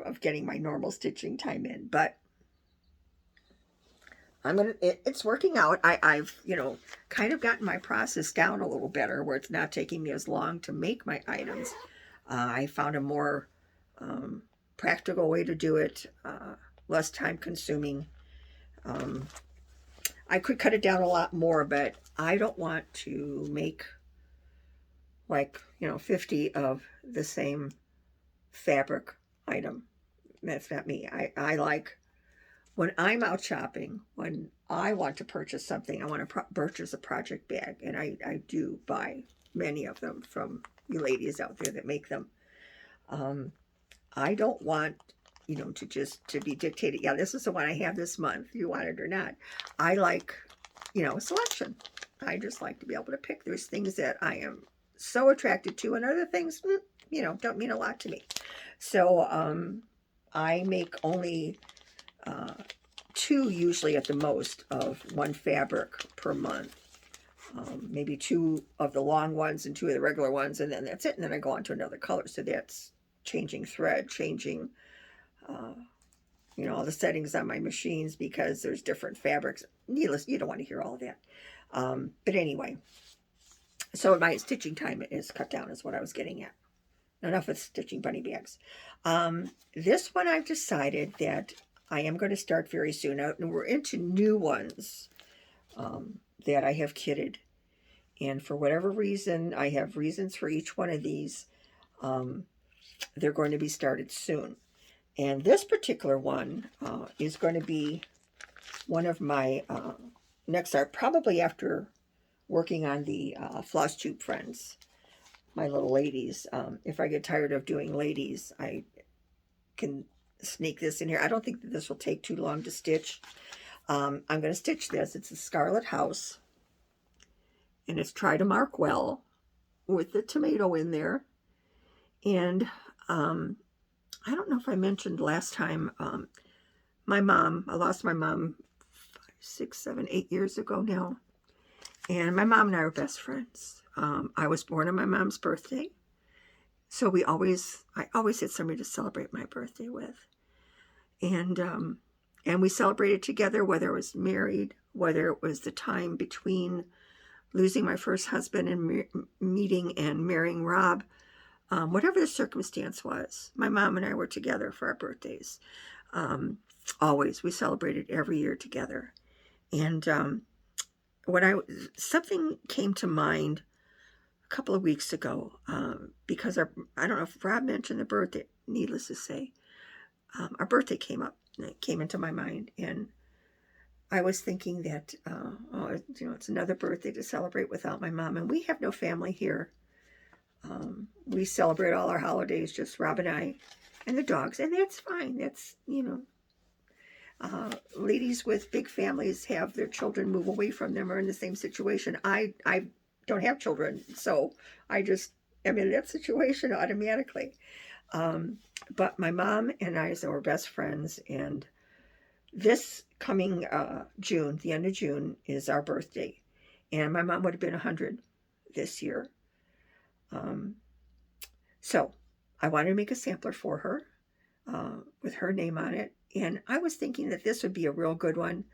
of getting my normal stitching time in, but it's working out. I've, kind of gotten my process down a little better where it's not taking me as long to make my items. I found a more practical way to do it, less time consuming. I could cut it down a lot more, but I don't want to make 50 of the same fabric item. That's not me. I like, when I'm out shopping, when I want to purchase something, I want to purchase a project bag, and I do buy many of them from you ladies out there that make them. I don't want you know, to be dictated. Yeah, this is the one I have this month. You want it or not. I like, you know, selection. I just like to be able to pick. There's things that I am so attracted to, and other things, you know, don't mean a lot to me. So I make only 2 usually at the most of one fabric per month. Maybe 2 of the long ones and 2 of the regular ones, and then that's it. And then I go on to another color. So that's changing thread, changing, you know, all the settings on my machines because there's different fabrics. Needless, you don't want to hear all of that. But anyway, so my stitching time is cut down, is what I was getting at. Enough with stitching bunny bags. This one I've decided that I am going to start very soon. And we're into new ones that I have kitted. And for whatever reason, I have reasons for each one of these. They're going to be started soon. And this particular one is going to be one of my next art, probably after working on the Flosstube friends, my little ladies. If I get tired of doing ladies, I can sneak this in here. I don't think that this will take too long to stitch. I'm going to stitch this. It's a Scarlet House. And it's Try to Mark Well with the tomato in there. And I don't know if I mentioned last time, my mom, I lost my mom 5, 6, 7, 8 years ago now. And my mom and I were best friends. I was born on my mom's birthday. So I always had somebody to celebrate my birthday with. And we celebrated together, whether it was married, whether it was the time between losing my first husband and meeting and marrying Rob, whatever the circumstance was, my mom and I were together for our birthdays. Always, we celebrated every year together. And something came to mind a couple of weeks ago, because I don't know if Rob mentioned the birthday. Needless to say, our birthday came up. And it came into my mind, and I was thinking that, you know, it's another birthday to celebrate without my mom. And we have no family here. We celebrate all our holidays, just Rob and I and the dogs. And that's fine. That's, you know, ladies with big families have their children move away from them or in the same situation. I don't have children, so I just am in that situation automatically. But my mom and I were best friends, and this coming June, the end of June, is our birthday. And my mom would have been 100 this year. So I wanted to make a sampler for her with her name on it. And I was thinking that this would be a real good one.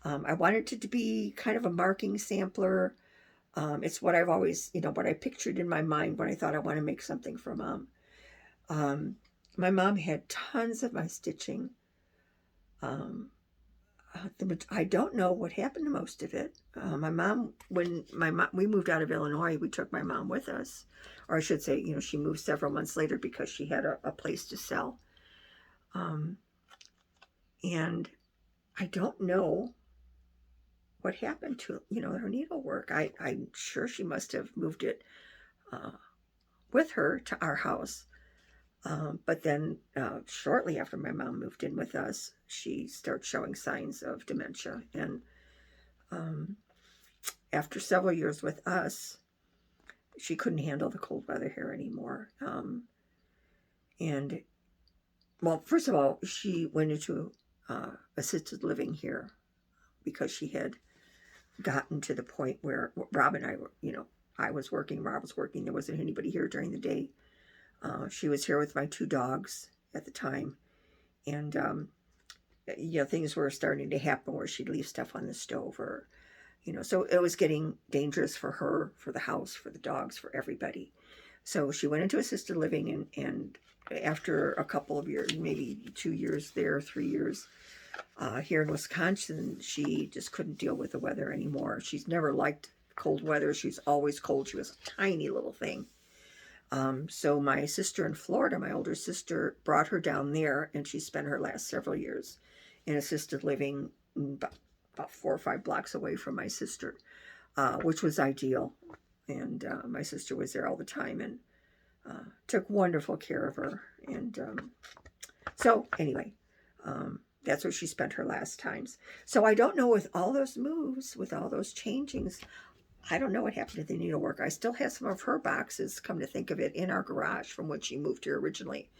I wanted it to be kind of a marking sampler. It's what I've always, you know, what I pictured in my mind when I thought I want to make something for Mom. My mom had tons of my stitching. I don't know what happened to most of it. My mom, when we moved out of Illinois, we took my mom with us. Or I should say, you know, she moved several months later because she had a place to sell. And I don't know what happened to, you know, her needlework. I'm sure she must have moved it with her to our house. But then shortly after my mom moved in with us, she started showing signs of dementia. And after several years with us, she couldn't handle the cold weather here anymore. And, well, first of all, she went into assisted living here because she had gotten to the point where Rob and I were, you know, I was working, Rob was working. There wasn't anybody here during the day. She was here with my 2 dogs at the time. And, you know, things were starting to happen where she'd leave stuff on the stove or, you know, so it was getting dangerous for her, for the house, for the dogs, for everybody. So she went into assisted living, and after a couple of years, maybe 2 years there, 3 years, here in Wisconsin, she just couldn't deal with the weather anymore. She's never liked cold weather. She's always cold. She was a tiny little thing. So my sister in Florida, my older sister, brought her down there, and she spent her last several years in assisted living about 4 or 5 blocks away from my sister, which was ideal. And my sister was there all the time and took wonderful care of her. And So anyway, that's where she spent her last times. So I don't know, with all those moves, with all those changings, I don't know what happened to the needlework. I still have some of her boxes, come to think of it, in our garage from when she moved here originally.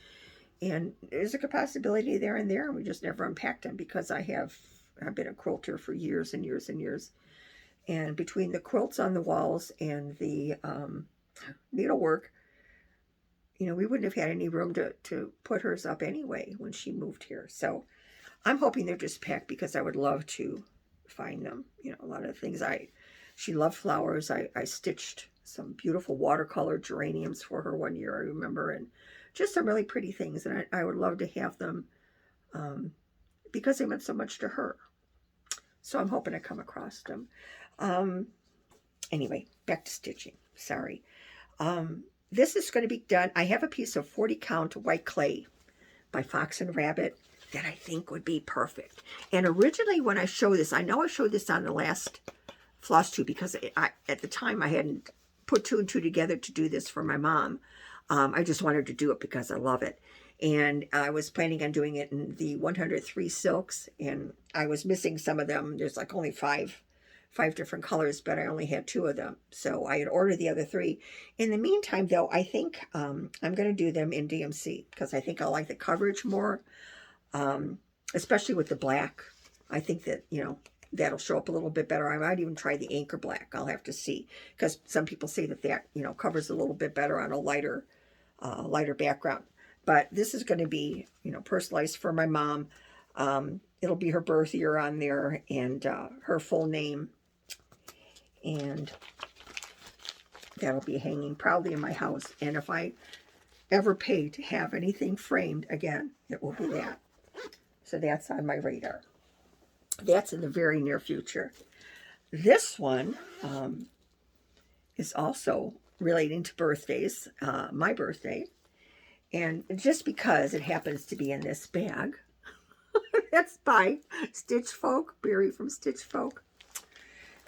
And there's a possibility there and there, and we just never unpacked them because I've been a quilter for years and years and years. And between the quilts on the walls and the needlework, we wouldn't have had any room to put hers up anyway when she moved here. So I'm hoping they're just packed because I would love to find them. A lot of the things she loved flowers. I stitched some beautiful watercolor geraniums for her one year, I remember, and just some really pretty things. And I would love to have them because they meant so much to her. So I'm hoping to come across them. Anyway, back to stitching. Sorry. This is going to be done. I have a piece of 40 count white clay by Fox and Rabbit that I think would be perfect. And originally when I show this, I know I showed this on the last Flosstube because at the time I hadn't put 2 and 2 together to do this for my mom. I just wanted to do it because I love it. And I was planning on doing it in the 103 silks, and I was missing some of them. There's like only five different colors, but I only had 2 of them. So I had ordered the other 3. In the meantime, though, I think I'm going to do them in DMC because I think I like the coverage more, especially with the black. I think that, that'll show up a little bit better. I might even try the anchor black. I'll have to see, because some people say that covers a little bit better on a lighter background. But this is going to be, personalized for my mom. It'll be her birth year on there and her full name. And that'll be hanging proudly in my house. And if I ever pay to have anything framed again, it will be that. So that's on my radar. That's in the very near future. This one is also relating to birthdays, my birthday. And just because it happens to be in this bag, that's by Stitch Folk, Barry from Stitch Folk.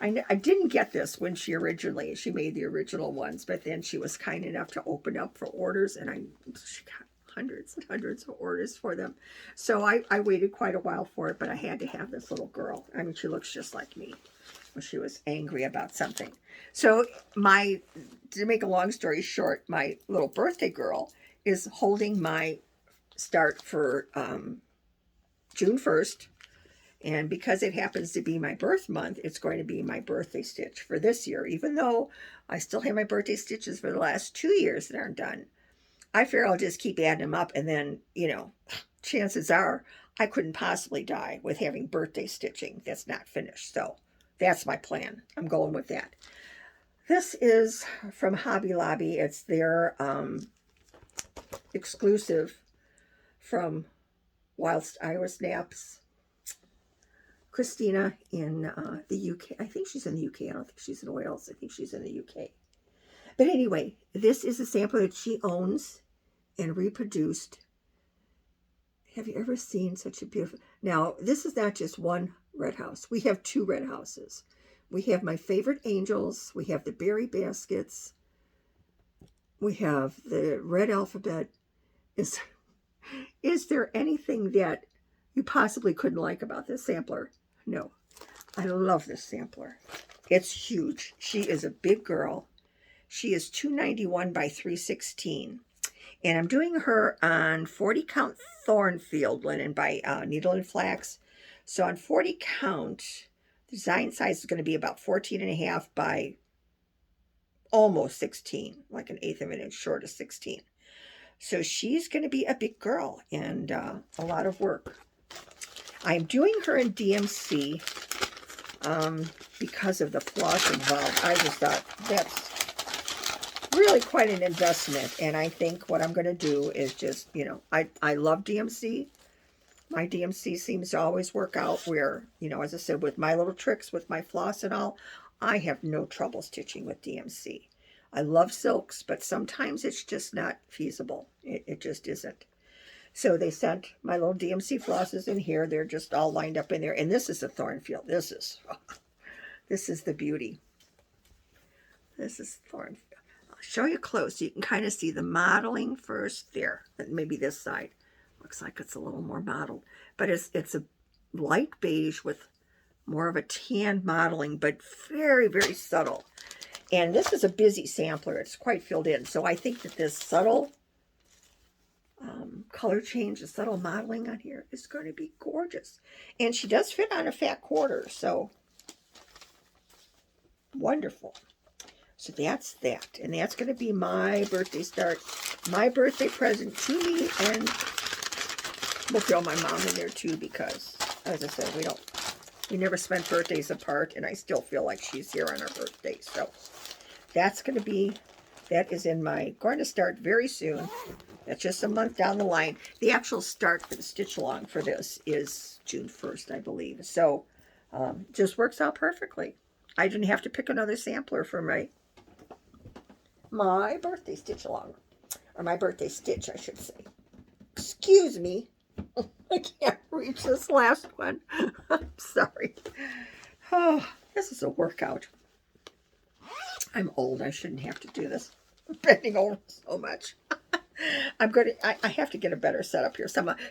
I didn't get this when she made the original ones, but then she was kind enough to open up for orders, and she got hundreds and hundreds of orders for them. So I waited quite a while for it, but I had to have this little girl. I mean, she looks just like me when she was angry about something. So to make a long story short, my little birthday girl is holding my start for June 1st. And because it happens to be my birth month, it's going to be my birthday stitch for this year. Even though I still have my birthday stitches for the last 2 years that aren't done, I figure I'll just keep adding them up. And then, chances are I couldn't possibly die with having birthday stitching that's not finished. So that's my plan. I'm going with that. This is from Hobby Lobby. It's their exclusive from Whilst I Was Naps. Christina in the UK. I think she's in the UK. I don't think she's in Wales. I think she's in the UK. But anyway, this is a sampler that she owns and reproduced. Have you ever seen such a beautiful... Now, this is not just one red house. We have 2 red houses. We have my favorite angels. We have the berry baskets. We have the red alphabet. Is there anything that you possibly couldn't like about this sampler? No. I love this sampler. It's huge. She is a big girl. She is 291 by 316. And I'm doing her on 40 count Thornfield linen by Needle and Flax. So on 40 count, the design size is going to be about 14.5 by almost 16, like an eighth of an inch short of 16. So she's going to be a big girl and a lot of work. I'm doing her in DMC because of the floss involved. I just thought that's really quite an investment. And I think what I'm going to do is just, I love DMC. My DMC seems to always work out where, as I said, with my little tricks, with my floss and all, I have no trouble stitching with DMC. I love silks, but sometimes it's just not feasible. It just isn't. So they sent my little DMC flosses in here. They're just all lined up in there. And this is a Thornfield. This is the beauty. This is Thornfield. I'll show you close so you can kind of see the modeling first there. And maybe this side. I'll looks like it's a little more mottled. But it's a light beige with more of a tan modeling, but very, very subtle. And this is a busy sampler. It's quite filled in. So I think that this subtle color change, the subtle modeling on here is going to be gorgeous. And she does fit on a fat quarter, so wonderful. So that's that. And that's going to be my birthday start, my birthday present to me. And we'll throw my mom in there too because, as I said, we never spent birthdays apart. And I still feel like she's here on her birthday. So that's going to be, that is in my, going to start very soon. That's just a month down the line. The actual start for the stitch along for this is June 1st, I believe. So just works out perfectly. I didn't have to pick another sampler for my birthday stitch along. Or my birthday stitch, I should say. Excuse me. I can't reach this last one. I'm sorry. Oh, this is a workout. I'm old. I shouldn't have to do this. I'm bending over so much. I have to get a better setup here.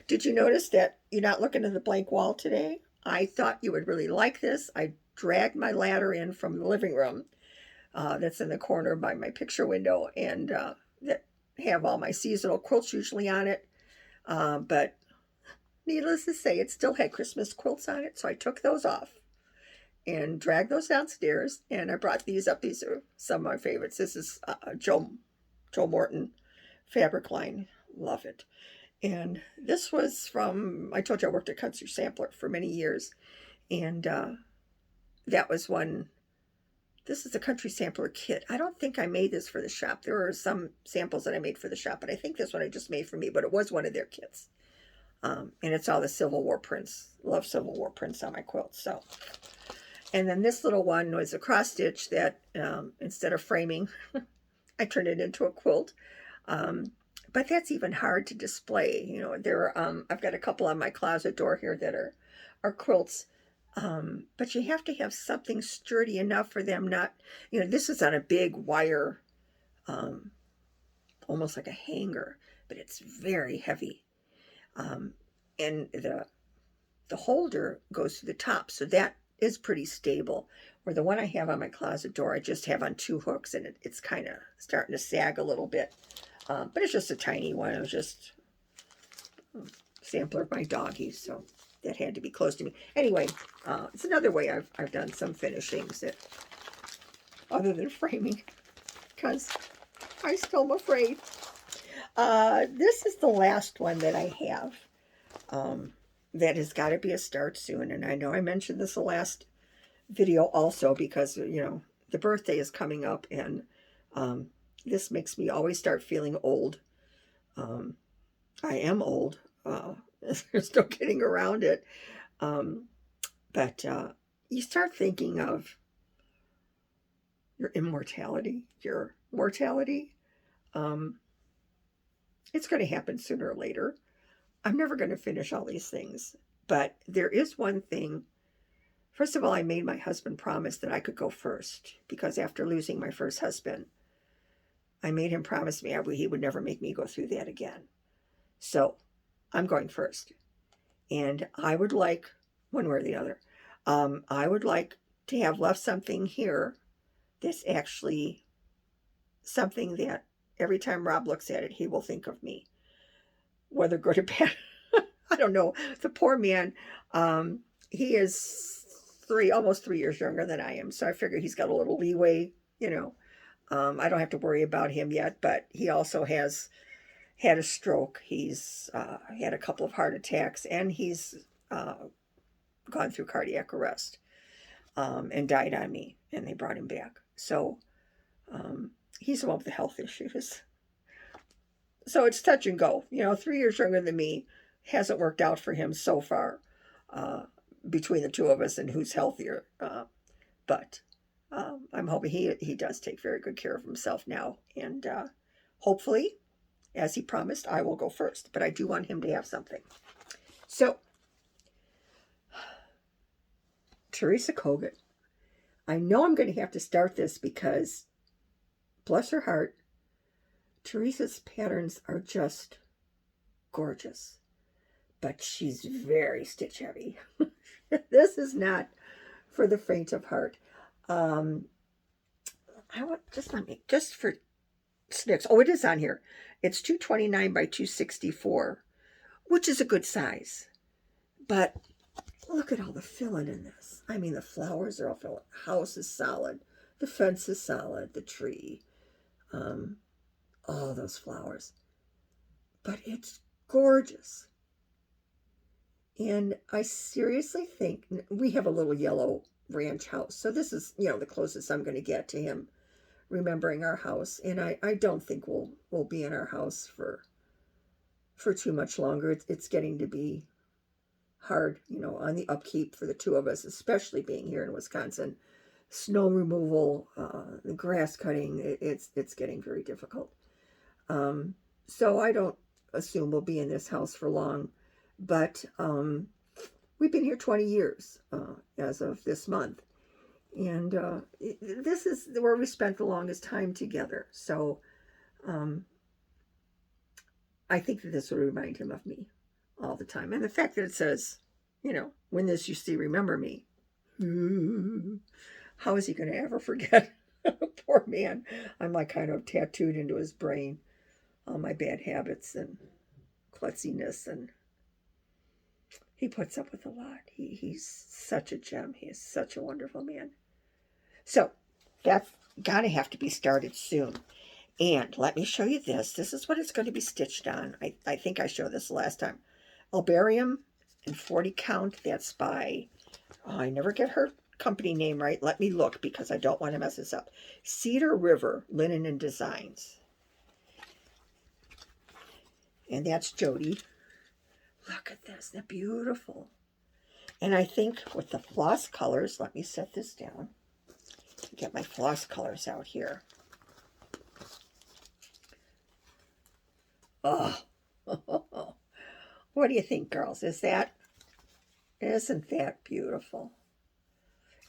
Did you notice that you're not looking at the blank wall today? I thought you would really like this. I dragged my ladder in from the living room that's in the corner by my picture window, and that have all my seasonal quilts usually on it. But needless to say, it still had Christmas quilts on it, so I took those off and dragged those downstairs, and I brought these up. These are some of my favorites. This is Joe Morton fabric line. Love it. And this was from, I told you I worked at Country Sampler for many years, and that was one. This is a Country Sampler kit. I don't think I made this for the shop. There are some samples that I made for the shop, but I think this one I just made for me, but it was one of their kits. And it's all the Civil War prints. Love Civil War prints on my quilts. So, and then this little one was a cross stitch that instead of framing, I turned it into a quilt. But that's even hard to display. You know, there are, I've got a couple on my closet door here that are quilts. But you have to have something sturdy enough for them not, you know, this is on a big wire, almost like a hanger, but it's very heavy. And the holder goes to the top, so that is pretty stable. Where the one I have on my closet door, I just have on 2 hooks, and it's kind of starting to sag a little bit. But it's just a tiny one. It was just a sampler of my doggies, so that had to be close to me. Anyway, it's another way I've done some finishings that, other than framing, because I still am afraid. This is the last one that I have. That has got to be a start soon. And I know I mentioned this the last video also because, you know, the birthday is coming up, and this makes me always start feeling old. I am old. There's no getting around it. But you start thinking of your immortality, your mortality. It's going to happen sooner or later. I'm never going to finish all these things. But there is one thing. First of all, I made my husband promise that I could go first, because after losing my first husband, I made him promise me he would never make me go through that again. So I'm going first. And I would like, one way or the other, I would like to have left something here that's actually something that every time Rob looks at it, he will think of me. Whether good or bad, I don't know. The poor man, he is almost 3 years younger than I am. So I figure he's got a little leeway, you know. I don't have to worry about him yet, but he also has had a stroke. He's had a couple of heart attacks, and he's gone through cardiac arrest and died on me, and they brought him back. So he's the one with the health issues. So it's touch and go. You know, 3 years younger than me, hasn't worked out for him so far between the two of us and who's healthier. But I'm hoping he does take very good care of himself now. And hopefully, as he promised, I will go first. But I do want him to have something. So, Teresa Kogan. I know I'm going to have to start this because, bless her heart, Teresa's patterns are just gorgeous. but she's very stitch heavy. This is not for the faint of heart. I want just for snicks. Oh, it is on here. It's 229 by 264, which is a good size. But look at all the filling in this. I mean, the flowers are all filling. The house is solid. The fence is solid. The tree. All those flowers. But it's gorgeous. And I seriously think we have a little yellow ranch house. So this is, the closest I'm going to get to him remembering our house. And I don't think we'll be in our house for too much longer. It's getting to be hard, on the upkeep for the two of us, especially being here in Wisconsin. Snow removal, the grass cutting, it's getting very difficult. So I don't assume we'll be in this house for long, but we've been here 20 years as of this month, and this is where we spent the longest time together. So I think that this will remind him of me all the time. And the fact that it says, when this you see, remember me. How is he going to ever forget? Poor man. I'm like kind of tattooed into his brain, all my bad habits and klutziness, and he puts up with a lot. He's such a gem. He is such a wonderful man. So that's got to have to be started soon. And let me show you this. This is what it's going to be stitched on. I think I showed this last time. Albarium and 40 count. That's by, I never get her company name right. Let me look because I don't want to mess this up. Cedar River Linen and Designs. And that's Jody. Look at this. They're beautiful. And I think with the floss colors, let me set this down. Get my floss colors out here. Oh, what do you think, girls? Isn't that beautiful?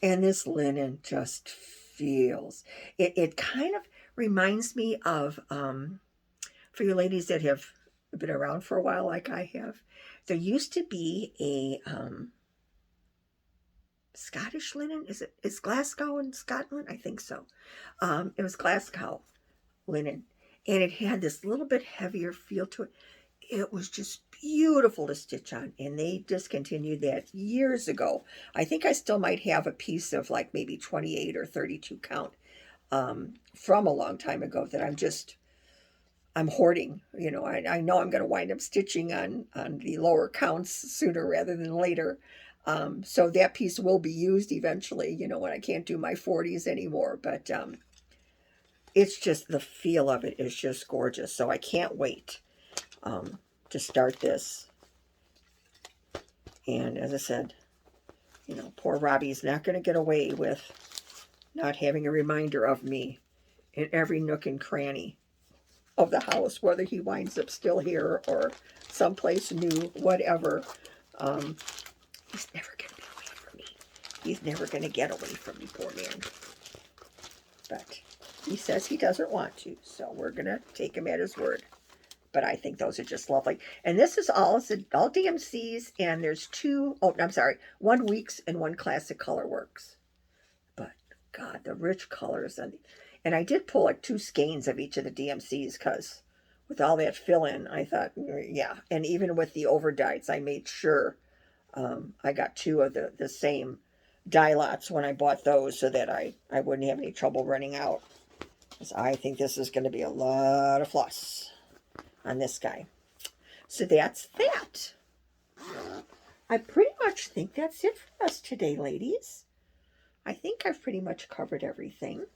And this linen just feels, it kind of reminds me of, for you ladies that have been around for a while like I have, there used to be a Scottish linen. Is Glasgow in Scotland? I think so. It was Glasgow linen. And it had this little bit heavier feel to it. It was just beautiful to stitch on. And they discontinued that years ago. I think I still might have a piece of like maybe 28 or 32 count from a long time ago that I'm hoarding. I know I'm going to wind up stitching on the lower counts sooner rather than later. So that piece will be used eventually, when I can't do my 40s anymore. But it's just, the feel of it is just gorgeous. So I can't wait to start this. And as I said, poor Robbie's not going to get away with not having a reminder of me in every nook and cranny of the house, whether he winds up still here or someplace new, whatever. He's never going to be away from me. He's never going to get away from me, poor man. But he says he doesn't want to, so we're going to take him at his word. But I think those are just lovely. And this is all DMCs, and there's one Weeks and one Classic Color Works. But, God, the rich colors. And I did pull like 2 skeins of each of the DMCs, because with all that fill-in, I thought, yeah. And even with the overdyes, I made sure I got 2 of the same dye lots when I bought those, so that I wouldn't have any trouble running out. Because I think this is going to be a lot of floss on this guy. So that's that. I pretty much think that's it for us today, ladies. I think I've pretty much covered everything.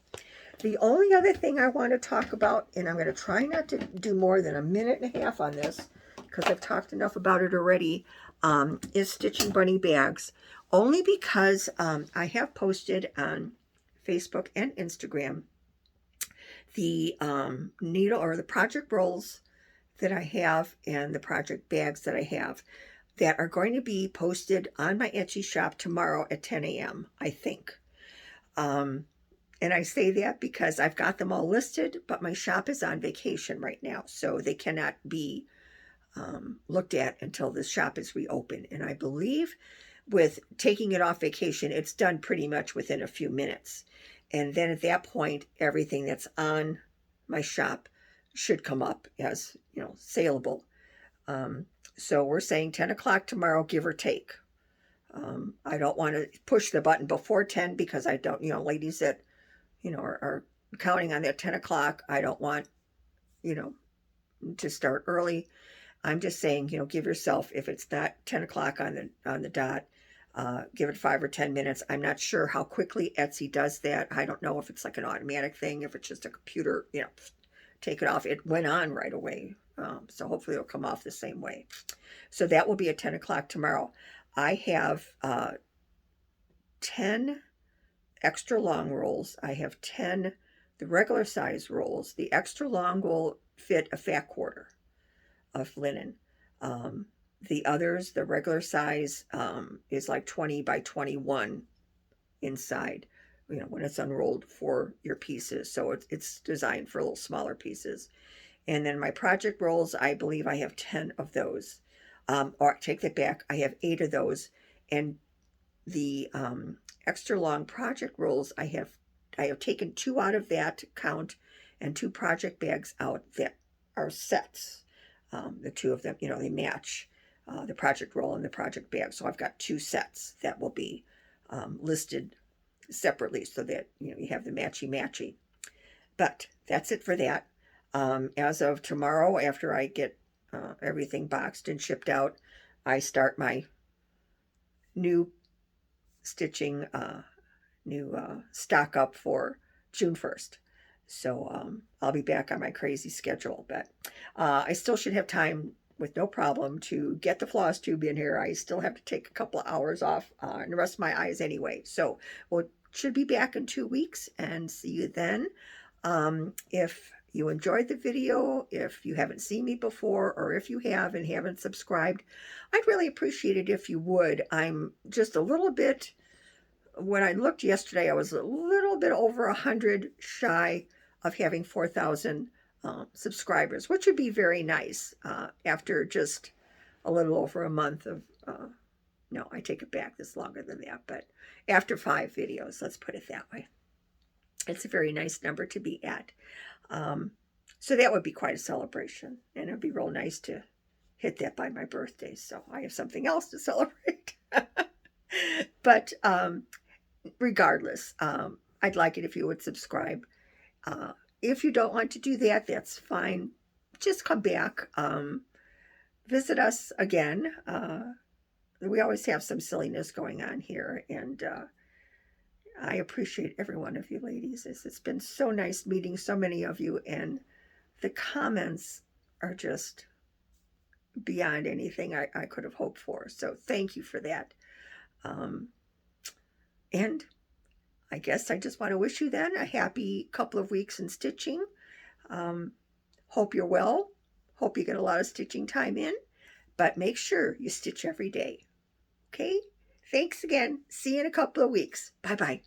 The only other thing I want to talk about, and I'm going to try not to do more than a minute and a half on this, because I've talked enough about it already, is stitching bunny bags. Only because I have posted on Facebook and Instagram the needle or the project rolls that I have and the project bags that I have that are going to be posted on my Etsy shop tomorrow at 10 a.m., I think. And I say that because I've got them all listed, but my shop is on vacation right now, so they cannot be looked at until the shop is reopened. And I believe with taking it off vacation, it's done pretty much within a few minutes. And then at that point, everything that's on my shop should come up as, saleable. So we're saying 10 o'clock tomorrow, give or take. I don't want to push the button before 10 because I don't, ladies that, are counting on that 10 o'clock. I don't want, to start early. I'm just saying, give yourself, if it's not 10 o'clock on the dot, give it 5 or 10 minutes. I'm not sure how quickly Etsy does that. I don't know if it's like an automatic thing, if it's just a computer, take it off. It went on right away. So hopefully it'll come off the same way. So that will be at 10 o'clock tomorrow. I have 10 extra long rolls. I have 10 the regular size rolls. The extra long will fit a fat quarter of linen. The others, the regular size, is like 20 by 21 inside, when it's unrolled for your pieces. So it's designed for a little smaller pieces. And then my project rolls, I believe I have 10 of those. Or take that back, I have 8 of those. And the extra long project rolls, I have taken 2 out of that count and 2 project bags out that are sets. The 2 of them, they match the project roll and the project bag. So I've got 2 sets that will be listed separately so that, you have the matchy. But that's it for that. As of tomorrow, after I get everything boxed and shipped out, I start my new stitching, stock up for June 1st. So I'll be back on my crazy schedule, but I still should have time with no problem to get the Flosstube in here. I still have to take a couple of hours off and rest my eyes anyway. So we'll should be back in 2 weeks and see you then. If you enjoyed the video, if you haven't seen me before, or if you have and haven't subscribed, I'd really appreciate it if you would. I'm just a little bit, when I looked yesterday, I was a little bit over 100 shy of having 4,000 subscribers, which would be very nice after just a little over a month of, no, I take it back, this longer than that, but after 5 videos, let's put it that way. It's a very nice number to be at. So that would be quite a celebration, and it'd be real nice to hit that by my birthday, so I have something else to celebrate. But regardless, I'd like it if you would subscribe. If you don't want to do that, that's fine. Just come back. Visit us again. We always have some silliness going on here, and I appreciate every one of you ladies. It's been so nice meeting so many of you, and the comments are just beyond anything I could have hoped for. So thank you for that. And I guess I just want to wish you then a happy couple of weeks in stitching. Hope you're well. Hope you get a lot of stitching time in, but make sure you stitch every day. Okay? Thanks again. See you in a couple of weeks. Bye-bye.